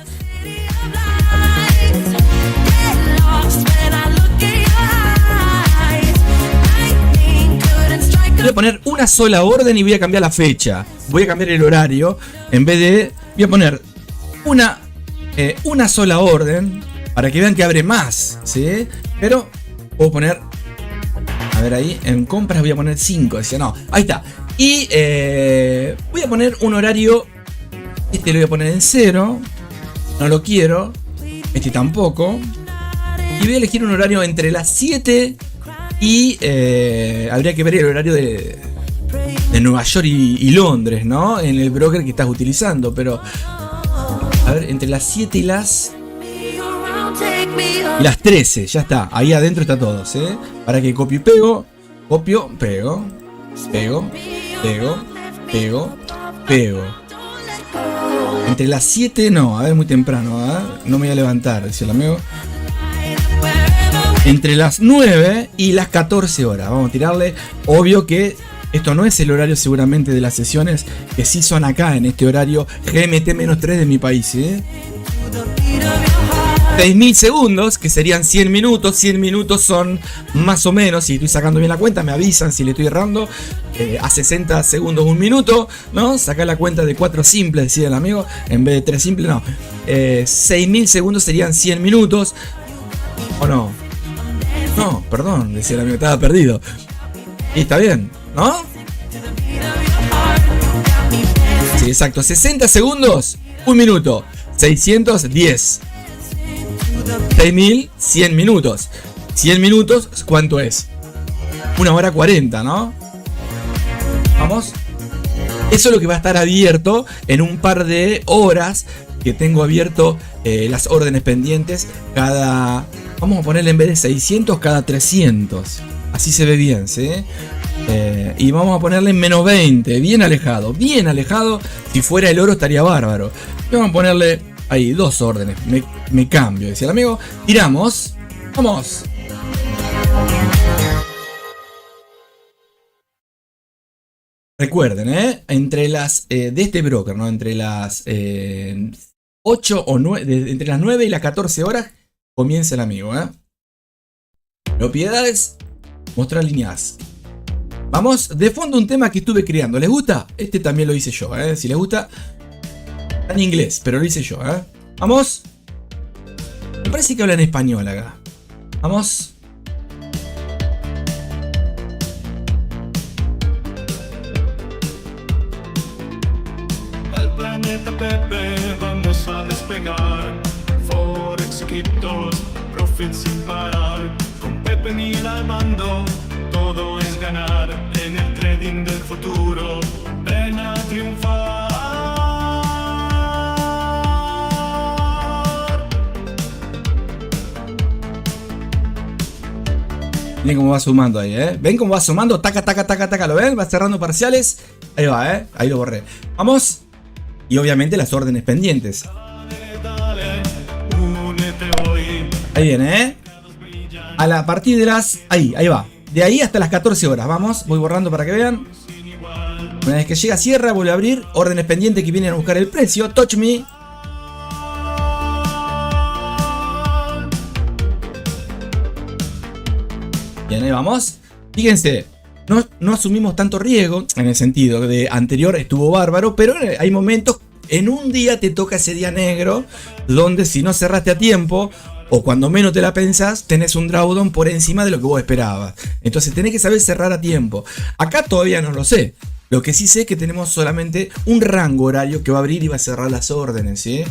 Voy a poner una sola orden y voy a cambiar la fecha. Voy a cambiar el horario. En vez de... Voy a poner una sola orden para que vean que abre más, ¿sí? Pero puedo poner... A ver ahí, en compras voy a poner 5. Decía, no, ahí está. Y voy a poner un horario. Este lo voy a poner en 0. No lo quiero. Este tampoco. Y voy a elegir un horario entre las 7 y habría que ver el horario de Nueva York y Londres, ¿no? En el broker que estás utilizando. Pero, a ver, entre las 7 y las 13, ya está. Ahí adentro está todo, ¿sí? Para que copio y pego. Copio, pego. Pego, pego, pego, pego. Entre las 7 no, a ver, muy temprano, ¿eh? No me voy a levantar, dice el amigo. Entre las 9 y las 14 horas. Vamos a tirarle. Obvio que esto no es el horario seguramente de las sesiones que sí son acá en este horario GMT-3 de mi país, ¿eh? 6.000 segundos, que serían 100 minutos. 100 minutos son más o menos, si estoy sacando bien la cuenta, me avisan si le estoy errando. A 60 segundos, 1 minuto, ¿no? Saca la cuenta de 4 simples, decía el amigo, en vez de 3 simples, no. 6.000 segundos serían 100 minutos. ¿O no? No, perdón, decía el amigo, estaba perdido. Y está bien, ¿no? Sí, exacto. 60 segundos, 1 minuto. 610. 6.000, 100 minutos. 100 minutos, ¿cuánto es? 1 hora 40, ¿no? Vamos. Eso es lo que va a estar abierto en un par de horas que tengo abierto las órdenes pendientes cada... Vamos a ponerle en vez de 600 cada 300. Así se ve bien, ¿sí? Y vamos a ponerle en menos 20. Bien alejado, bien alejado. Si fuera el oro estaría bárbaro. Y vamos a ponerle ahí 2 órdenes. Me cambio, decía el amigo. Tiramos. Vamos. Recuerden, entre las de este broker, ¿no? Entre las 8 o 9, entre las 9 y las 14 horas comienza el amigo, Propiedades, mostrar líneas. Vamos, de fondo un tema que estuve creando. ¿Les gusta? Este también lo hice yo, Si les gusta, está en inglés, pero lo hice yo, Vamos. Me parece que habla en español acá. Vamos. Al planeta Pepe vamos a despegar. Forex y criptos, profit sin parar. Con Pepe Mil al mando, todo es ganar. En el trading del futuro, ven a triunfar. Miren cómo va sumando ahí, ¿Ven cómo va sumando? Taca, taca, taca, taca. ¿Lo ven? Va cerrando parciales. Ahí va, Ahí lo borré. Vamos. Y obviamente las órdenes pendientes. Ahí viene, a partir de las... Ahí va. De ahí hasta las 14 horas. Vamos, voy borrando para que vean. Una vez que llega, cierra, vuelve a abrir. Órdenes pendientes que vienen a buscar el precio. Touch me. Bien, ahí vamos. Fíjense, no asumimos tanto riesgo. En el sentido de anterior estuvo bárbaro. Pero hay momentos, en un día te toca ese día negro, donde si no cerraste a tiempo, o cuando menos te la pensás, tenés un drawdown por encima de lo que vos esperabas. Entonces tenés que saber cerrar a tiempo. Acá todavía no lo sé. Lo que sí sé es que tenemos solamente un rango horario que va a abrir y va a cerrar las órdenes, ¿sí?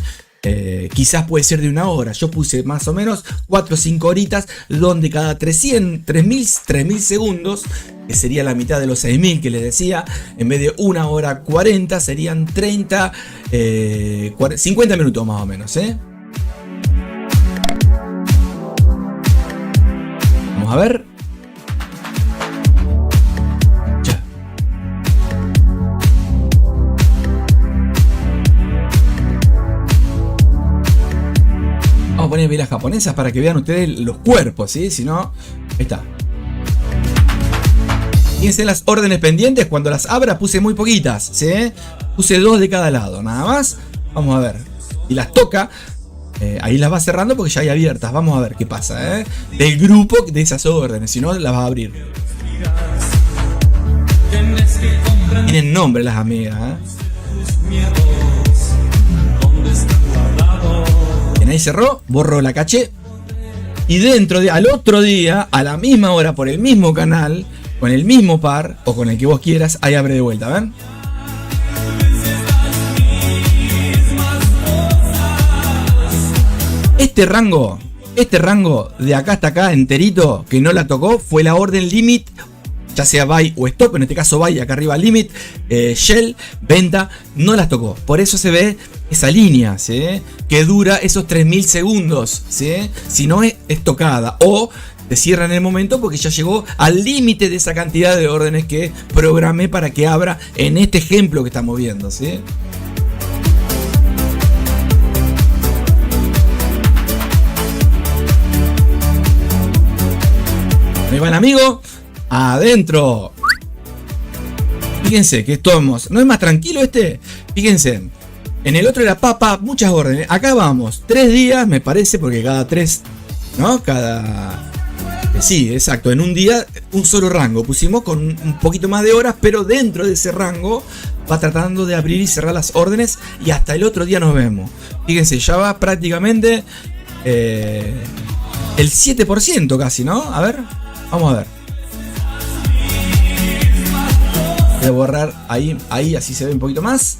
Quizás puede ser de 1 hora. Yo puse más o menos 4 o 5 horitas, donde cada 3.000 segundos, que sería la mitad de los 6.000 que les decía, en vez de 1 hora 40 serían 30, 50 minutos más o menos, Vamos a ver. Ya. Vamos a poner velas japonesas para que vean ustedes los cuerpos, ¿sí? Si no, ahí está. Fíjense las órdenes pendientes. Cuando las abra puse muy poquitas, ¿sí? Puse 2 de cada lado, nada más. Vamos a ver. Y las toca. Ahí las va cerrando porque ya hay abiertas. Vamos a ver qué pasa, ¿eh? Del grupo de esas órdenes. Si no, las va a abrir. Tienen nombre las amigas, ¿eh? Bien, ahí cerró. Borro la caché. Y dentro de al otro día, a la misma hora, por el mismo canal, con el mismo par o con el que vos quieras, ahí abre de vuelta, ¿ven? Este rango de acá hasta acá enterito que no la tocó fue la orden limit, ya sea buy o stop, en este caso buy, acá arriba limit, shell, venta, no las tocó. Por eso se ve esa línea, ¿sí? Que dura esos 3000 segundos, ¿sí? Si no es tocada o te cierra en el momento porque ya llegó al límite de esa cantidad de órdenes que programé para que abra en este ejemplo que estamos viendo, ¿sí? Me va el amigo adentro. Fíjense que estamos. ¿No es más tranquilo este? Fíjense. En el otro era papa, muchas órdenes. Acá vamos. 3 días, me parece, porque cada 3. ¿No? Cada. Sí, exacto. En un día, un solo rango. Pusimos con un poquito más de horas, pero dentro de ese rango va tratando de abrir y cerrar las órdenes. Y hasta el otro día nos vemos. Fíjense, ya va prácticamente el 7% casi, ¿no? A ver. Vamos a ver. Voy a borrar ahí así se ve un poquito más.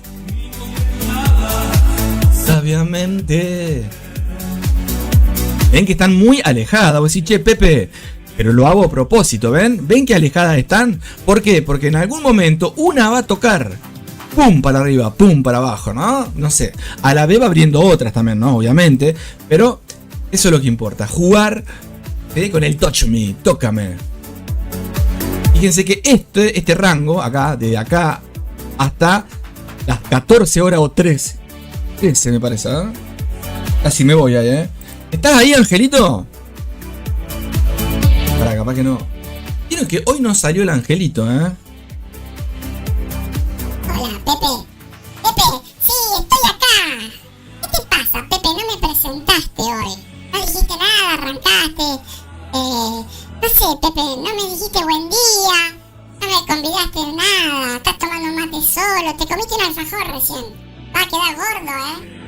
Sabiamente. Ven que están muy alejadas. Vos decís, che, Pepe, pero lo hago a propósito, ¿ven? ¿Ven que alejadas están? ¿Por qué? Porque en algún momento una va a tocar. Pum para arriba, pum para abajo, ¿no? No sé. A la vez va abriendo otras también, ¿no? Obviamente. Pero eso es lo que importa. Jugar. ¿Sí? Con el touch me, tócame. Fíjense que este rango, acá, de acá hasta las 14 horas o 13 me parece, ¿eh? Casi me voy ahí, ¿eh? ¿Estás ahí, Angelito? Para, capaz que no. Quiero que hoy no salió el Angelito, ¿eh? Hola, Pepe. Pepe, sí, estoy acá. ¿Qué te pasa, Pepe? No me presentaste hoy. No dijiste nada, arrancaste. No sé, Pepe, no me dijiste buen día, no me convidaste en nada, estás tomando mate solo, te comiste un alfajor recién, vas a quedar gordo,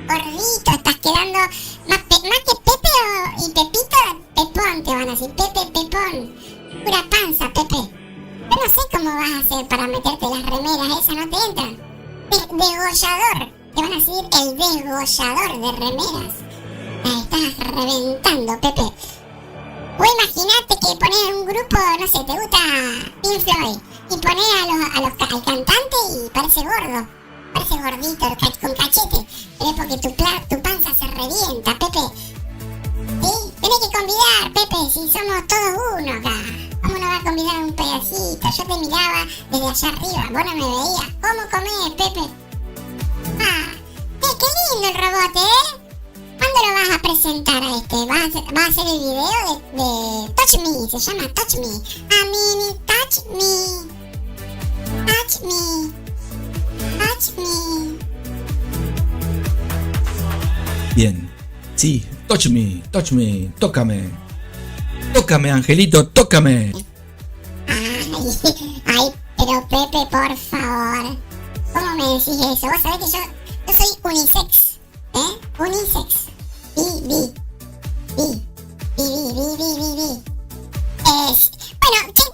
gordito, estás quedando más que Pepe y Pepito, Pepón te van a decir, Pepe, Pepón, pura panza, Pepe. Yo no sé cómo vas a hacer para meterte las remeras, esas no te entran. Degollador, te van a decir el desgollador de remeras. Ahí estás reventando, Pepe. O imagínate que pones un grupo, no sé, te gusta Pink Floyd y pones al cantante y parece gordo, parece gordito, con cachete, pero es porque tu panza se revienta, Pepe. ¿Sí? Tenés que convidar, Pepe, si somos todos uno acá. ¿Cómo no va a convidar un pedacito? Yo te miraba desde allá arriba, vos no me veías. ¿Cómo comés, Pepe? Ah, qué lindo el robot, ¿eh? ¿Cuándo lo vas a presentar a este? ¿Vas a hacer el video de Touch Me? Se llama Touch Me. A mini Touch Me. Touch Me. Touch Me. Bien. Sí, touch me, tócame. Tócame, Angelito, tócame. Ay, pero Pepe, por favor. ¿Cómo me decís eso? Vos sabés que yo soy unisex. Unisex. Bueno,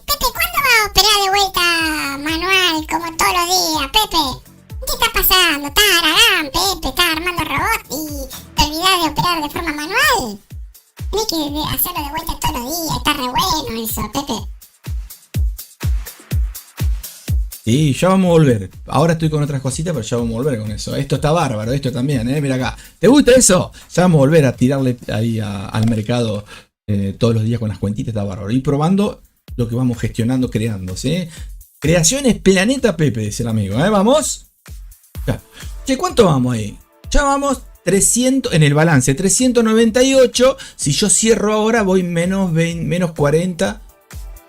Pepe, ¿cuándo vas a operar de vuelta manual como todos los días, Pepe? ¿Qué está pasando? ¿Estás aragán, Pepe? ¿Estás armando robot y te olvidás de operar de forma manual? Tienes que hacerlo de vuelta todos los días, está re bueno eso, Pepe. Sí, ya vamos a volver. Ahora estoy con otras cositas, pero ya vamos a volver con eso. Esto está bárbaro, esto también, mira acá. ¿Te gusta eso? Ya vamos a volver a tirarle ahí al mercado todos los días con las cuentitas, está bárbaro. Y probando lo que vamos gestionando, creando, ¿sí? Creaciones Planeta Pepe, dice el amigo, Vamos. Ya. Che, ¿cuánto vamos ahí? Ya vamos 300 en el balance, 398. Si yo cierro ahora voy menos 20, menos 40.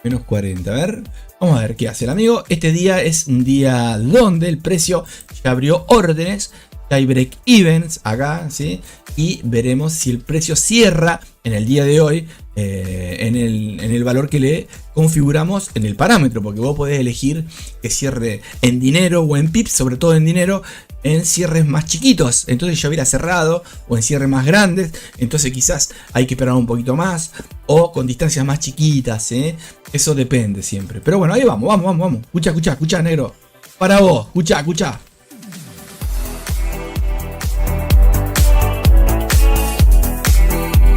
Menos 40, a ver. Vamos a ver qué hace el amigo. Este día es un día donde el precio ya abrió órdenes. Ya hay break evens acá, ¿sí? Y veremos si el precio cierra en el día de hoy en el valor que le configuramos en el parámetro. Porque vos podés elegir que cierre en dinero o en pips, sobre todo en dinero, en cierres más chiquitos. Entonces ya hubiera cerrado, o en cierres más grandes. Entonces quizás hay que esperar un poquito más, o con distancias más chiquitas, ¿eh? Eso depende siempre. Pero bueno, ahí vamos. Escucha, negro. Para vos, escucha.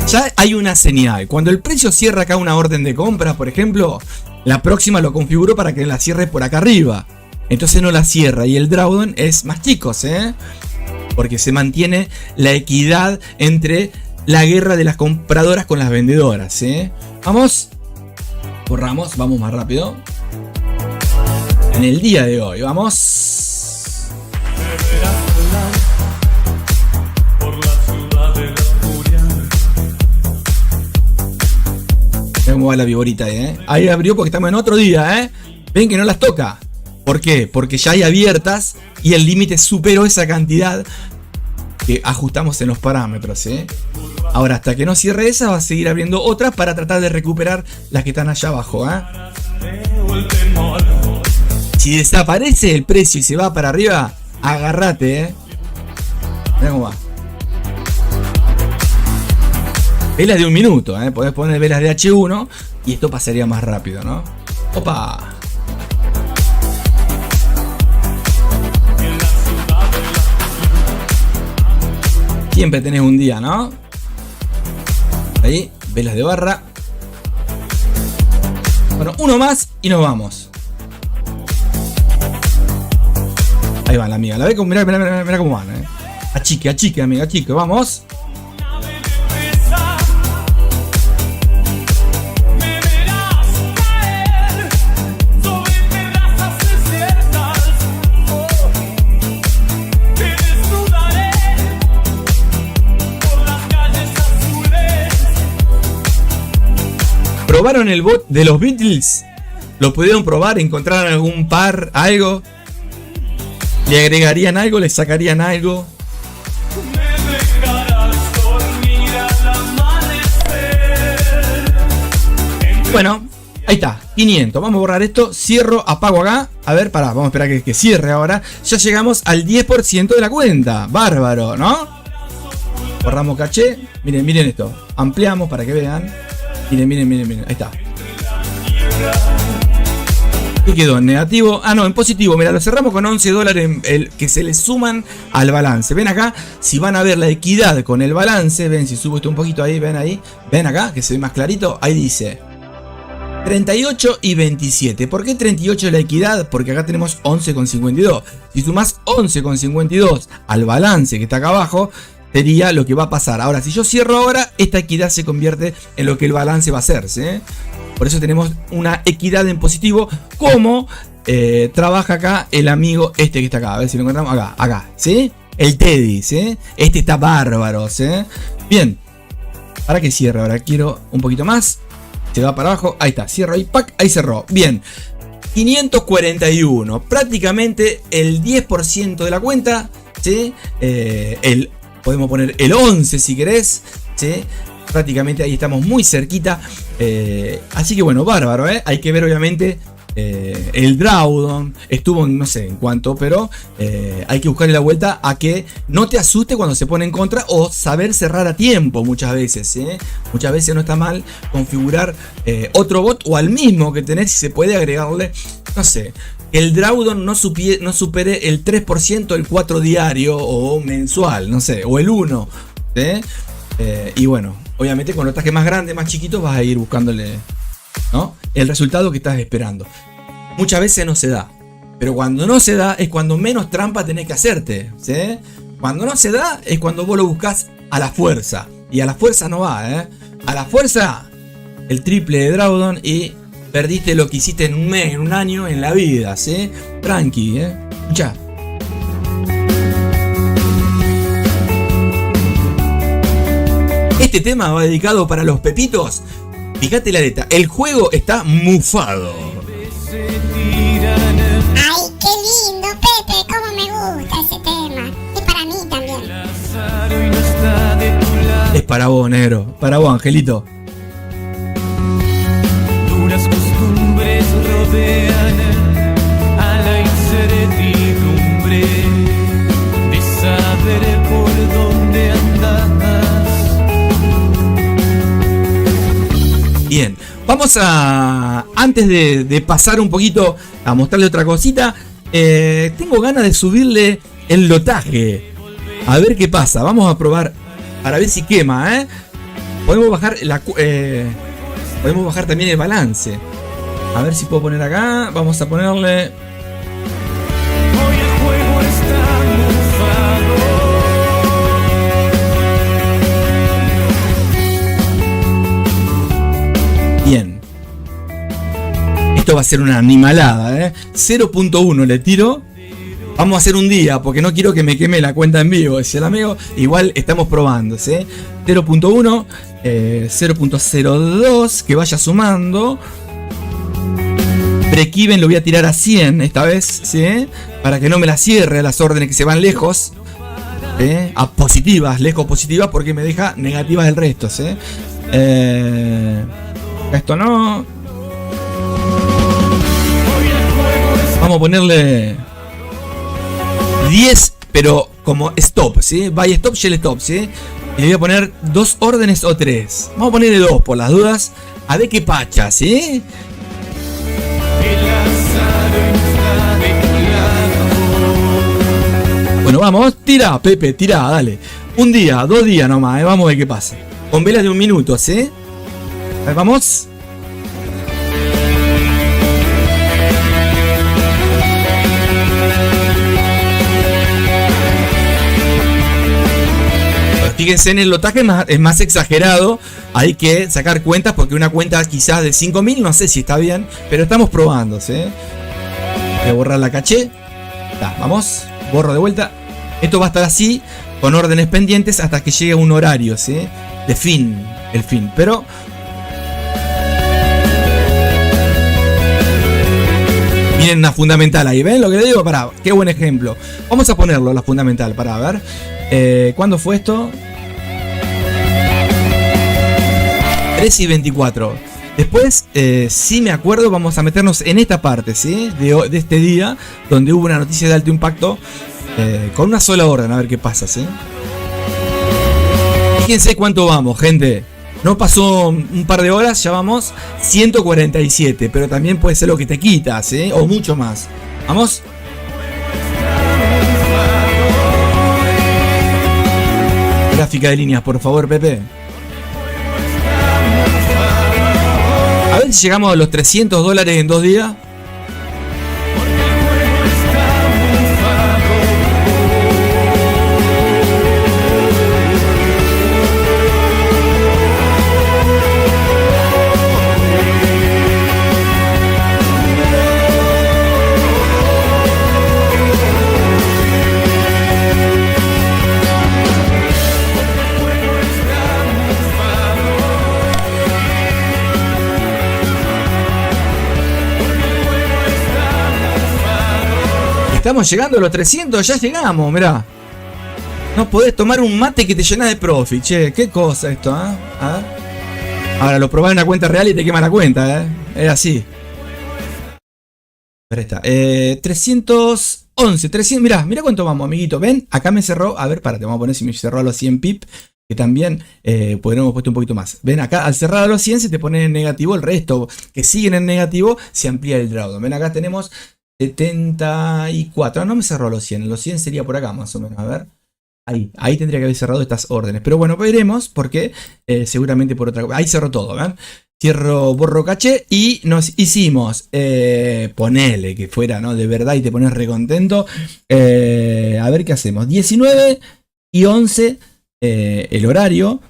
Ya hay una señal. Cuando el precio cierra acá una orden de compra, por ejemplo, la próxima lo configuro para que la cierre por acá arriba. Entonces no la cierra y el drawdown es más chicos, porque se mantiene la equidad entre la guerra de las compradoras con las vendedoras, Vamos, corramos, vamos más rápido. En el día de hoy, vamos. Mirá cómo va la viborita ahí, Ahí abrió porque estamos en otro día, Ven que no las toca. ¿Por qué? Porque ya hay abiertas y el límite superó esa cantidad que ajustamos en los parámetros, Ahora, hasta que no cierre esa, va a seguir abriendo otras para tratar de recuperar las que están allá abajo, Si desaparece el precio y se va para arriba, agárrate, Mirá cómo va. Velas de un minuto, podés poner velas de H1 y esto pasaría más rápido, ¿no? ¡Opa! Siempre tenés un día, ¿no? Ahí, velas de barra. Bueno, uno más y nos vamos. Ahí va la amiga. La ve como, mirá cómo van, Achique, amiga, achique. Vamos. ¿Probaron el bot de los Beatles? ¿Lo pudieron probar? ¿Encontraron algún par? ¿Algo? ¿Le agregarían algo? ¿Le sacarían algo? Bueno, ahí está, 500. Vamos a borrar esto, cierro, apago acá. A ver, pará, vamos a esperar que cierre ahora. Ya llegamos al 10% de la cuenta. Bárbaro, ¿no? Borramos caché. Miren esto. Ampliamos para que vean. Miren, ahí está. ¿Qué quedó? ¿En negativo? Ah, no, en positivo. Mira, lo cerramos con $11 que se le suman al balance. Ven acá, si van a ver la equidad con el balance, ven, si subo esto un poquito ahí, ven ahí. Ven acá, que se ve más clarito. Ahí dice 38 y 27. ¿Por qué 38 es la equidad? Porque acá tenemos 11,52. Si sumás 11,52 al balance que está acá abajo, sería lo que va a pasar. Ahora, si yo cierro ahora, esta equidad se convierte en lo que el balance va a hacerse. Por eso tenemos una equidad en positivo. Como trabaja acá el amigo este que está acá. A ver si lo encontramos. Acá, ¿sí? El Teddy, ¿sí? Este está bárbaro, ¿sí? Bien. Para que cierre ahora. Quiero un poquito más. Se va para abajo. Ahí está. Cierro ahí. ¡Pac! Ahí cerró. Bien. 541. Prácticamente el 10% de la cuenta. ¿Sí? Podemos poner el 11 si querés. ¿Sí? Prácticamente ahí estamos muy cerquita. Así que bueno, bárbaro, Hay que ver obviamente el drawdown. Estuvo en no sé en cuánto, pero hay que buscarle la vuelta a que no te asuste cuando se pone en contra, o saber cerrar a tiempo muchas veces. Muchas veces no está mal configurar otro bot o al mismo que tenés, si se puede agregarle, no sé, el drawdown no supere el 3%, el 4 diario o mensual, no sé, o el 1. Y bueno, obviamente con los trajes más grandes, más chiquitos, vas a ir buscándole, ¿no?, el resultado que estás esperando. Muchas veces no se da, pero cuando no se da es cuando menos trampa tenés que hacerte, ¿sí? Cuando no se da es cuando vos lo buscas a la fuerza, y a la fuerza no va, A la fuerza el triple de Drawdown y perdiste lo que hiciste en un mes, en un año, en la vida, ¿sí? Tranqui, ya. Este tema va dedicado para los pepitos. Fíjate la letra, el juego está mufado. Ay, qué lindo, Pepe, cómo me gusta ese tema. Y para mí también. Es para vos, negro, para vos, Angelito. Duras costumbres rodean a la incertidumbre de saber por dónde andas. Bien, vamos a... Antes de pasar un poquito a mostrarle otra cosita, tengo ganas de subirle el lotaje. A ver qué pasa, vamos a probar para ver si quema, Podemos bajar podemos bajar también el balance. A ver si puedo poner acá. Vamos a ponerle... Hoy el juego está mufado. Bien. Esto va a ser una animalada, 0.1 le tiro. Vamos a hacer un día, porque no quiero que me queme la cuenta en vivo, dice el amigo. Igual estamos probando, 0.1, 0.02, que vaya sumando. Break-even lo voy a tirar a 100 esta vez, ¿sí? Para que no me la cierre las órdenes que se van lejos. A positivas, lejos positivas, porque me deja negativas el resto, esto no. Vamos a ponerle 10, pero como stop, ¿sí? Buy stop, shell stop, ¿sí? Y le voy a poner 2 órdenes o 3. Vamos a ponerle 2 por las dudas. A ver qué pacha, ¿sí? Bueno, vamos, tira, Pepe, tira, dale. Un día, 2 días nomás, vamos a ver qué pasa. Con velas de 1 minuto, ¿sí? A ver, vamos. Fíjense, en el lotaje es más exagerado. Hay que sacar cuentas porque una cuenta quizás de 5.000, no sé si está bien, pero estamos probando, ¿sí? Voy a borrar la caché. Vamos, borro de vuelta. Esto va a estar así, con órdenes pendientes hasta que llegue un horario, ¿sí? De fin, el fin. Pero miren una fundamental ahí, ¿ven lo que le digo? Pará, qué buen ejemplo. Vamos a ponerlo, la fundamental, para ver. ¿Cuándo fue esto? 3:24. Después, si me acuerdo, vamos a meternos en esta parte, ¿sí? De este día, donde hubo una noticia de alto impacto, con una sola orden, a ver qué pasa, ¿sí? Fíjense cuánto vamos, gente. No pasó un par de horas, ya vamos 147, pero también puede ser lo que te quita, ¿sí? O mucho más. Vamos. Gráfica de líneas, por favor, Pepe. A ver si llegamos a los $300 en 2 días. Estamos llegando a los 300, ya llegamos, mirá. No podés tomar un mate que te llena de profit, che. Qué cosa esto, ¿eh? A ver. Ahora lo probás en una cuenta real y te quema la cuenta, ¿eh? Es así. Ahí está. 311, 300. Mirá cuánto vamos, amiguito. ¿Ven? Acá me cerró. A ver, te vamos a poner si me cerró a los 100 pip. Que también podríamos puesto un poquito más. Ven acá, al cerrar a los 100 se te pone en negativo. El resto que siguen en negativo se amplía el drawdown. Ven, acá tenemos 74. No me cerró a los 100. Los 100 sería por acá más o menos. A ver. Ahí tendría que haber cerrado estas órdenes. Pero bueno, veremos porque seguramente por otra cosa. Ahí cerró todo, ¿ven? Cierro, borro caché y nos hicimos, ponele que fuera, ¿no? De verdad y te pones recontento. A ver qué hacemos. 19 y 11 el horario.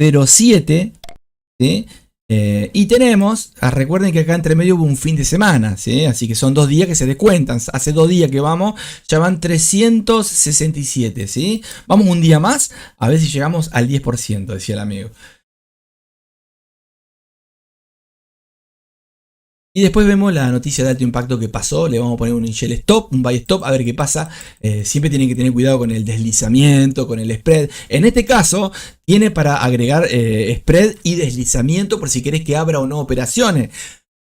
07, ¿sí? Y tenemos, recuerden que acá entre medio hubo un fin de semana, ¿sí? Así que son 2 días que se descuentan. Hace 2 días que vamos, ya van 367, ¿sí? Vamos un día más, a ver si llegamos al 10%, decía el amigo. Y después vemos la noticia de alto impacto que pasó. Le vamos a poner un initial stop, un buy stop, a ver qué pasa. Siempre tienen que tener cuidado con el deslizamiento, con el spread. En este caso, tiene para agregar spread y deslizamiento por si querés que abra o no operaciones.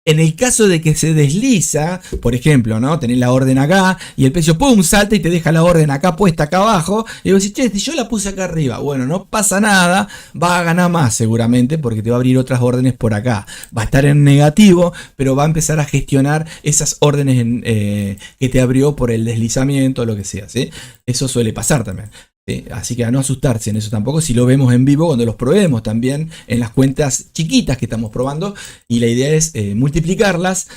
En el caso de que se desliza, por ejemplo, ¿no? Tenés la orden acá y el precio pum, salta y te deja la orden acá puesta acá abajo. Y vos decís, che, si yo la puse acá arriba, bueno, no pasa nada, va a ganar más seguramente porque te va a abrir otras órdenes por acá. Va a estar en negativo, pero va a empezar a gestionar esas órdenes que te abrió por el deslizamiento o lo que sea, ¿sí? Eso suele pasar también. Sí, así que a no asustarse en eso tampoco, si lo vemos en vivo cuando los probemos también en las cuentas chiquitas que estamos probando, y la idea es multiplicarlas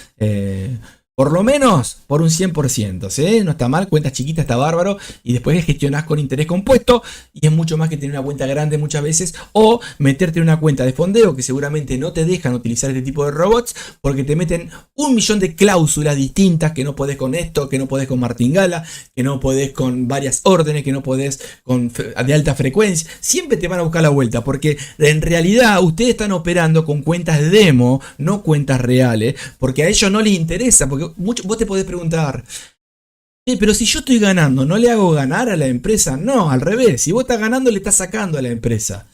por lo menos por un 100%, ¿sí? No está mal, cuentas chiquitas está bárbaro, y después gestionás con interés compuesto y es mucho más que tener una cuenta grande muchas veces o meterte en una cuenta de fondeo que seguramente no te dejan utilizar este tipo de robots porque te meten 1.000.000 de cláusulas distintas, que no podés con esto, que no podés con martingala, que no podés con varias órdenes, que no podés con de alta frecuencia. Siempre te van a buscar la vuelta porque en realidad ustedes están operando con cuentas demo, no cuentas reales, porque a ellos no les interesa, porque vos te podés preguntar, pero si yo estoy ganando, ¿no le hago ganar a la empresa? No, al revés, si vos estás ganando le estás sacando a la empresa.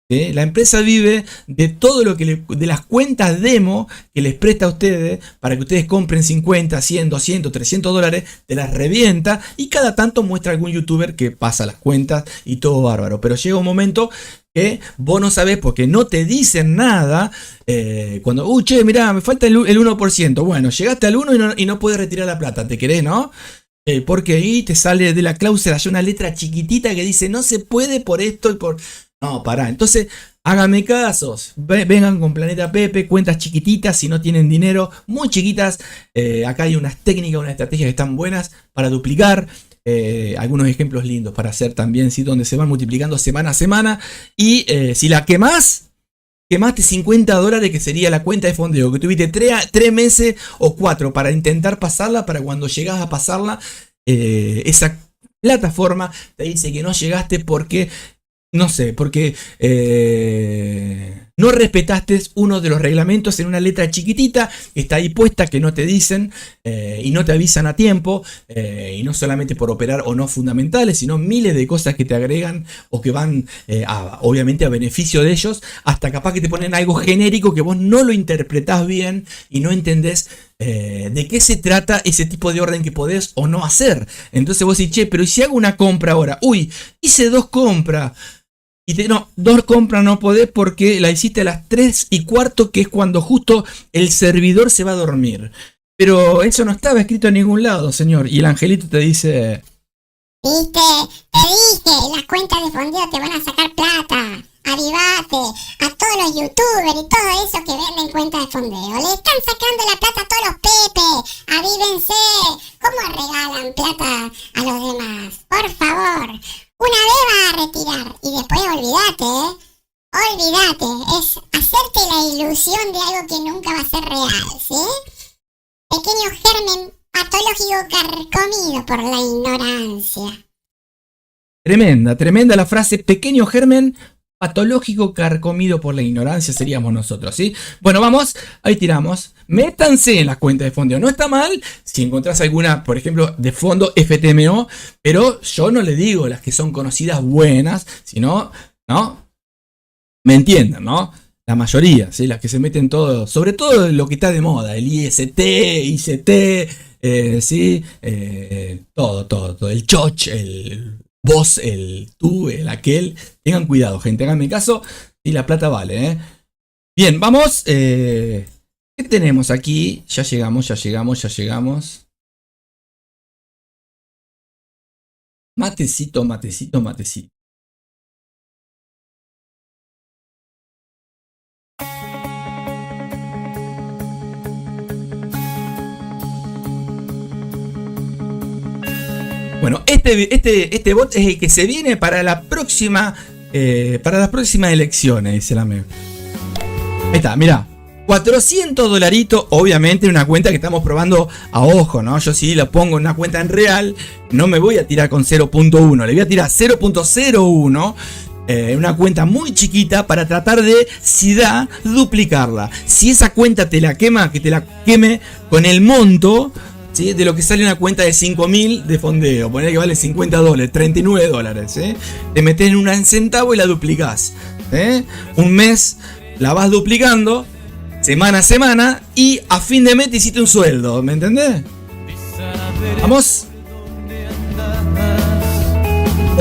¿Sí? La empresa vive de todo lo que de las cuentas demo que les presta a ustedes para que ustedes compren 50, 100, 200, 300 dólares, te las revienta y cada tanto muestra algún youtuber que pasa las cuentas y todo bárbaro. Pero llega un momento que vos no sabés porque no te dicen nada. Cuando, che, mirá, me falta el 1%. Bueno, llegaste al 1 y no puedes retirar la plata. ¿Te querés, no? Porque ahí te sale de la cláusula ya una letra chiquitita que dice no se puede por esto y por... No, pará. Entonces, háganme casos. Vengan con Planeta Pepe, cuentas chiquititas si no tienen dinero, muy chiquitas. Acá hay unas técnicas, unas estrategias que están buenas para duplicar. Algunos ejemplos lindos para hacer también, ¿sí? Donde se van multiplicando semana a semana. Y si la quemaste 50 dólares, que sería la cuenta de fondeo, que tuviste 3 meses o 4 para intentar pasarla, para cuando llegas a pasarla, esa plataforma te dice que no llegaste porque... No sé, porque no respetaste uno de los reglamentos en una letra chiquitita que está ahí puesta, que no te dicen y no te avisan a tiempo, y no solamente por operar o no fundamentales, sino miles de cosas que te agregan o que van obviamente a beneficio de ellos, hasta capaz que te ponen algo genérico que vos no lo interpretás bien y no entendés de qué se trata ese tipo de orden que podés o no hacer. Entonces vos decís, che, pero ¿y si hago una compra ahora? Uy, hice 2 compras. No, 2 compras no podés porque la hiciste a las 3:15, que es cuando justo el servidor se va a dormir. Pero eso no estaba escrito en ningún lado, señor. Y el angelito te dice... Viste, te dije, las cuentas de fondeo te van a sacar plata. Avivate, a todos los youtubers y todo eso que venden cuentas de fondeo. Le están sacando la plata a todos los Pepe. Avívense. ¿Cómo regalan plata a los demás? Por favor. Una vez vas a retirar y después olvídate, olvídate, es hacerte la ilusión de algo que nunca va a ser real, ¿sí? Pequeño germen patológico carcomido por la ignorancia. Tremenda la frase, pequeño germen patológico carcomido por la ignorancia seríamos nosotros, ¿sí? Bueno, vamos, ahí tiramos. Métanse en las cuentas de fondeo. No está mal si encontrás alguna, por ejemplo, de fondo FTMO, pero yo no le digo las que son conocidas buenas, sino, ¿no? Me entiendan, ¿no? La mayoría, ¿sí? Las que se meten todo, sobre todo lo que está de moda, el IST, ¿sí? Todo, el choch, el vos, el tú, el aquel. Tengan cuidado, gente, háganme caso y la plata vale, ¿eh? Bien, vamos. ¿Qué tenemos aquí? Ya llegamos. Matecito. Bueno, este bot es el que se viene para la próxima, para las próximas elecciones, dice el amigo. Ahí está, mirá. 400 dolaritos, obviamente en una cuenta que estamos probando a ojo, ¿no? Yo sí la pongo en una cuenta en real, no me voy a tirar con 0.1, le voy a tirar 0.01, una cuenta muy chiquita para tratar de, si da, duplicarla. Si esa cuenta te la quema, que te la queme con el monto, ¿sí?, de lo que sale una cuenta de 5.000 de fondeo. Poner que vale 50 dólares, 39 dólares, ¿eh? Te metes en una en centavo y la duplicás, ¿eh? Un mes la vas duplicando, semana a semana, y a fin de mes te hiciste un sueldo, ¿me entendés? Vamos.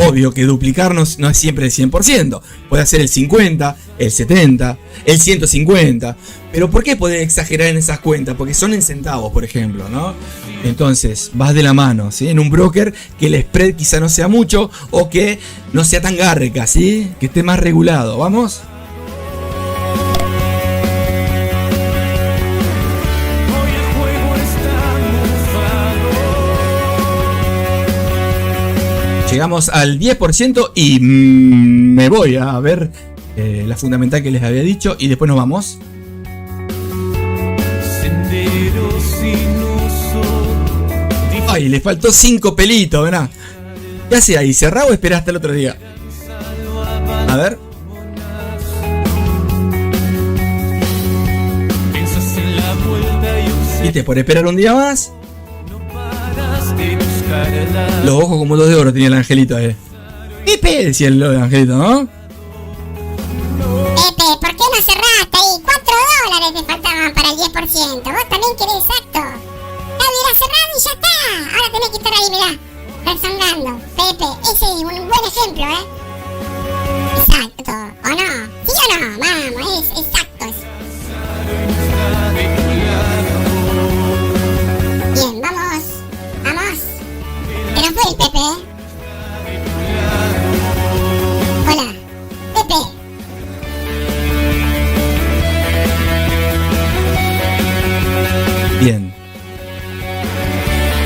Obvio que duplicar no es siempre el 100%. Puede ser el 50, el 70, el 150. Pero ¿por qué poder exagerar en esas cuentas? Porque son en centavos, por ejemplo, ¿no? Entonces, vas de la mano, ¿sí? En un broker que el spread quizá no sea mucho o que no sea tan garreca, ¿sí? Que esté más regulado. ¿Vamos? Llegamos al 10% y me voy a ver la fundamental que les había dicho y después nos vamos. Ay, le faltó 5 pelitos, ¿verdad? ¿Qué hace ahí? ¿Cerrá o esperá hasta el otro día? A ver. ¿Viste? Por esperar un día más. Los ojos como los de oro tenía el angelito ahí. Pepe, decía el angelito, ¿no? Pepe, ¿por qué no cerraste ahí? 4 dólares te faltaban para el 10%. Vos también querés, exacto. Ya hubiera cerrado y ya está. Ahora tenés que estar ahí, mirá, rezongando. Pepe, ese es un buen ejemplo, ¿eh? Exacto. ¿O no? ¿Sí o no? Vamos, es exacto eso. Bien, vamos. Vamos. Se nos fue el Pepe, ¿eh? Hola, Pepe. Bien.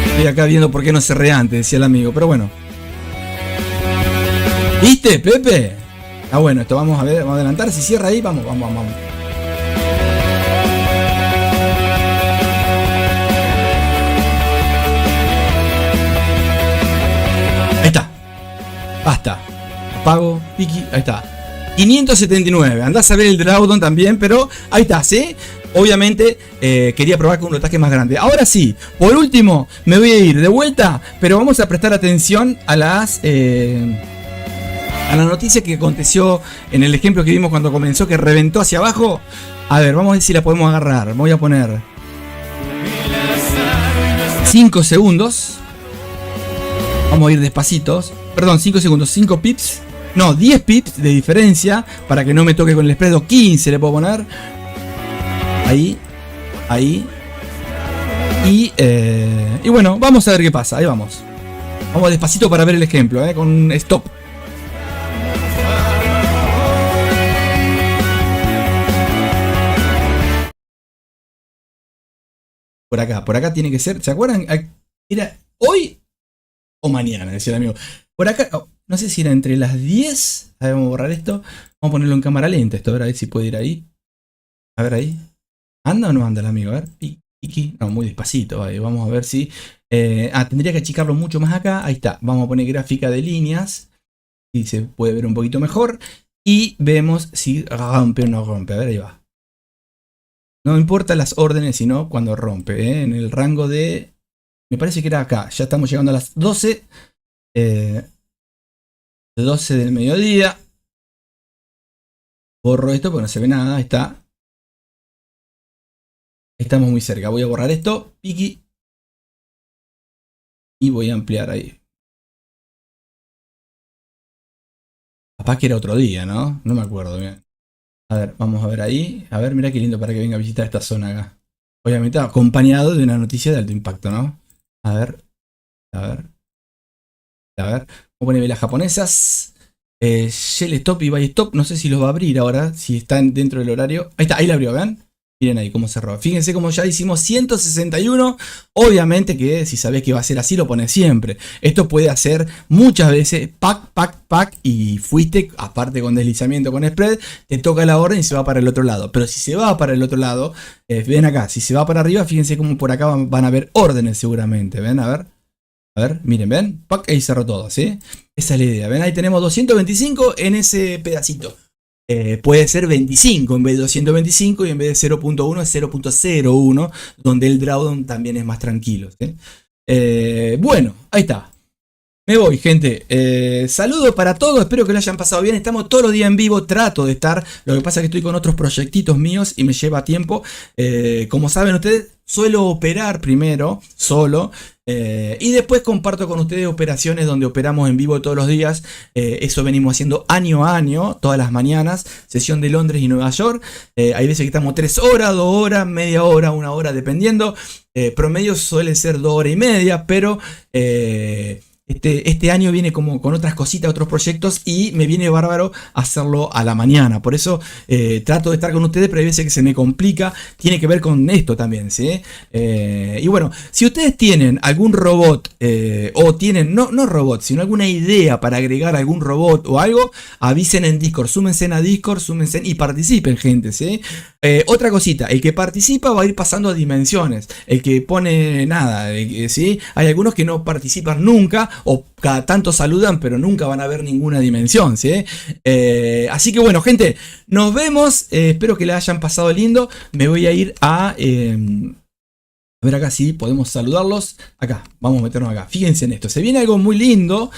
Estoy acá viendo por qué no cerré antes, decía el amigo, pero bueno. ¿Viste, Pepe? Ah, bueno, esto vamos a ver, vamos a adelantar. Si cierra ahí, vamos. Ahí está. Basta. Pago, Piki, ahí está. 579. Andás a ver el drawdown también, pero ahí está, ¿sí? Obviamente quería probar con un ataque más grande. Ahora sí, por último, me voy a ir de vuelta, pero vamos a prestar atención a las a la noticia que aconteció en el ejemplo que vimos cuando comenzó, que reventó hacia abajo. A ver, vamos a ver si la podemos agarrar. Voy a poner 5 segundos. Vamos a ir despacitos. Perdón, 5 segundos, 5 pips. No, 10 pips de diferencia para que no me toque con el spread. 15 le puedo poner. Ahí. Y bueno, vamos a ver qué pasa. Ahí vamos. Vamos despacito para ver el ejemplo, con un stop. Por acá tiene que ser. ¿Se acuerdan? Era hoy o mañana, decía el amigo. Por acá, no sé si era entre las 10. A ver, vamos a borrar esto. Vamos a ponerlo en cámara lenta esto, a ver si puede ir ahí. A ver ahí. ¿Anda o no anda el amigo? A ver. Piki. No, muy despacito. Ahí. Vamos a ver si. Tendría que achicarlo mucho más acá. Ahí está. Vamos a poner gráfica de líneas. Y se puede ver un poquito mejor. Y vemos si rompe o no rompe. A ver, ahí va. No importa las órdenes, sino cuando rompe. En el rango de. Me parece que era acá. Ya estamos llegando a las 12. 12 del mediodía. Borro esto porque no se ve nada. Ahí está. Estamos muy cerca. Voy a borrar esto. Piki. Y voy a ampliar ahí. Capaz que era otro día, ¿no? No me acuerdo bien. A ver, vamos a ver ahí. A ver, mira qué lindo para que venga a visitar esta zona acá. Obviamente acompañado de una noticia de alto impacto, ¿no? A ver. Vamos a poner velas japonesas. Shell Stop y Buy Stop. No sé si los va a abrir ahora. Si están dentro del horario. Ahí está, ahí la abrió, ¿ven? Miren ahí cómo cerró. Fíjense como ya hicimos 161. Obviamente que si sabés que va a ser así, lo pones siempre. Esto puede hacer muchas veces pack y fuiste, aparte con deslizamiento con spread, te toca la orden y se va para el otro lado. Pero si se va para el otro lado, ven acá, si se va para arriba, fíjense como por acá van a haber órdenes seguramente. Ven, a ver, miren, ven, pack, ahí cerró todo, ¿sí? Esa es la idea. Ven, ahí tenemos 225 en ese pedacito. Puede ser 25 en vez de 225 y en vez de 0.1 es 0.01, donde el drawdown también es más tranquilo, ¿sí? Bueno, ahí está. Me voy, gente. Saludos para todos, espero que lo hayan pasado bien. Estamos todos los días en vivo, trato de estar. Lo que pasa es que estoy con otros proyectitos míos y me lleva tiempo. Como saben ustedes, suelo operar primero, solo. Y después comparto con ustedes operaciones donde operamos en vivo todos los días. Eso venimos haciendo año a año, todas las mañanas. Sesión de Londres y Nueva York. Hay veces que estamos 3 horas, 2 horas, media hora, 1 hora, dependiendo. Promedio suele ser 2 horas y media, pero... Este año viene como con otras cositas, otros proyectos y me viene bárbaro hacerlo a la mañana. Por eso trato de estar con ustedes, pero hay veces que se me complica. Tiene que ver con esto también, ¿sí? Y bueno, si ustedes tienen algún robot o tienen, no robot, sino alguna idea para agregar algún robot o algo, avisen en Discord, súmense a Discord, súmense y participen, gente, ¿sí? Otra cosita, el que participa va a ir pasando a dimensiones. El que pone nada, ¿sí? Hay algunos que no participan nunca o cada tanto saludan, pero nunca van a ver ninguna dimensión, ¿sí? Así que bueno, gente, nos vemos. Espero que la hayan pasado lindo. Me voy a ir a ver acá si podemos saludarlos. Acá, vamos a meternos acá. Fíjense en esto, se viene algo muy lindo.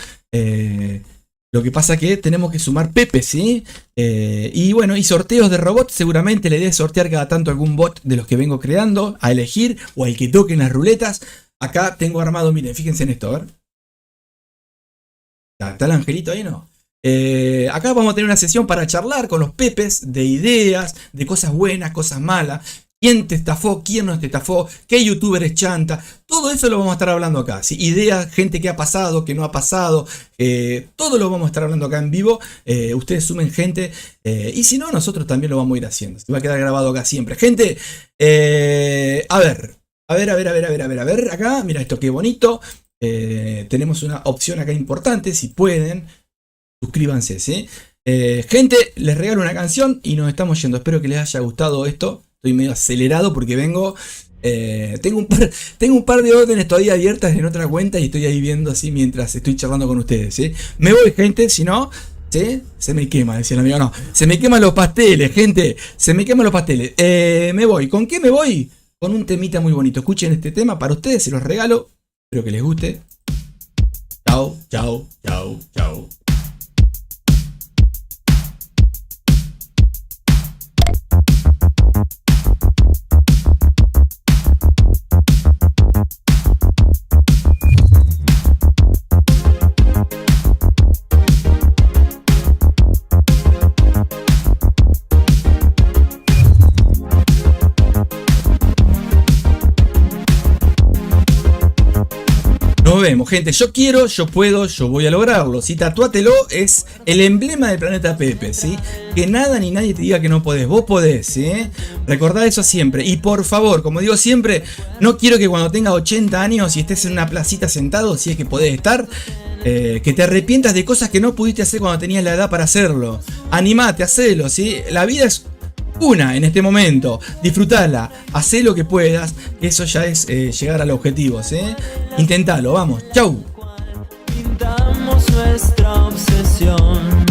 Lo que pasa que tenemos que sumar Pepe, ¿sí? Y bueno, y sorteos de robots. Seguramente la idea es sortear cada tanto algún bot de los que vengo creando, a elegir, o al que toquen las ruletas. Acá tengo armado, miren, fíjense en esto, a ver. ¿Está el angelito ahí, no? Acá vamos a tener una sesión para charlar con los Pepes de ideas, de cosas buenas, cosas malas. ¿Quién te estafó? ¿Quién no te estafó? ¿Qué youtuber es chanta? Todo eso lo vamos a estar hablando acá, ¿sí? Ideas, gente que ha pasado, que no ha pasado. Todo lo vamos a estar hablando acá en vivo. Ustedes sumen gente. Y si no, nosotros también lo vamos a ir haciendo. Se va a quedar grabado acá siempre. Gente, a ver. Acá, mira esto, qué bonito. Tenemos una opción acá importante. Si pueden, suscríbanse, ¿sí? Gente, les regalo una canción y nos estamos yendo. Espero que les haya gustado esto. Estoy medio acelerado porque vengo. Tengo un par de órdenes todavía abiertas en otra cuenta y estoy ahí viendo así mientras estoy charlando con ustedes, ¿sí? Me voy, gente, si no, ¿sí? Se me quema, decía el amigo. No, se me queman los pasteles, gente. Se me queman los pasteles. Me voy. ¿Con qué me voy? Con un temita muy bonito. Escuchen este tema para ustedes, se los regalo. Espero que les guste. Chao, chao, chao, chao. Nos vemos, gente. Yo quiero, yo puedo, yo voy a lograrlo. Si tatuátelo, es el emblema del planeta Pepe, ¿sí? Que nada ni nadie te diga que no podés. Vos podés, ¿sí? Recordad eso siempre. Y por favor, como digo siempre, no quiero que cuando tengas 80 años y estés en una placita sentado, si es que podés estar, que te arrepientas de cosas que no pudiste hacer cuando tenías la edad para hacerlo. Animate, hacelo, ¿sí? La vida es una en este momento, disfrutala, hacé lo que puedas, que eso ya es llegar al objetivo, ¿sí? Intentalo, vamos, chau. Pintamos nuestra obsesión.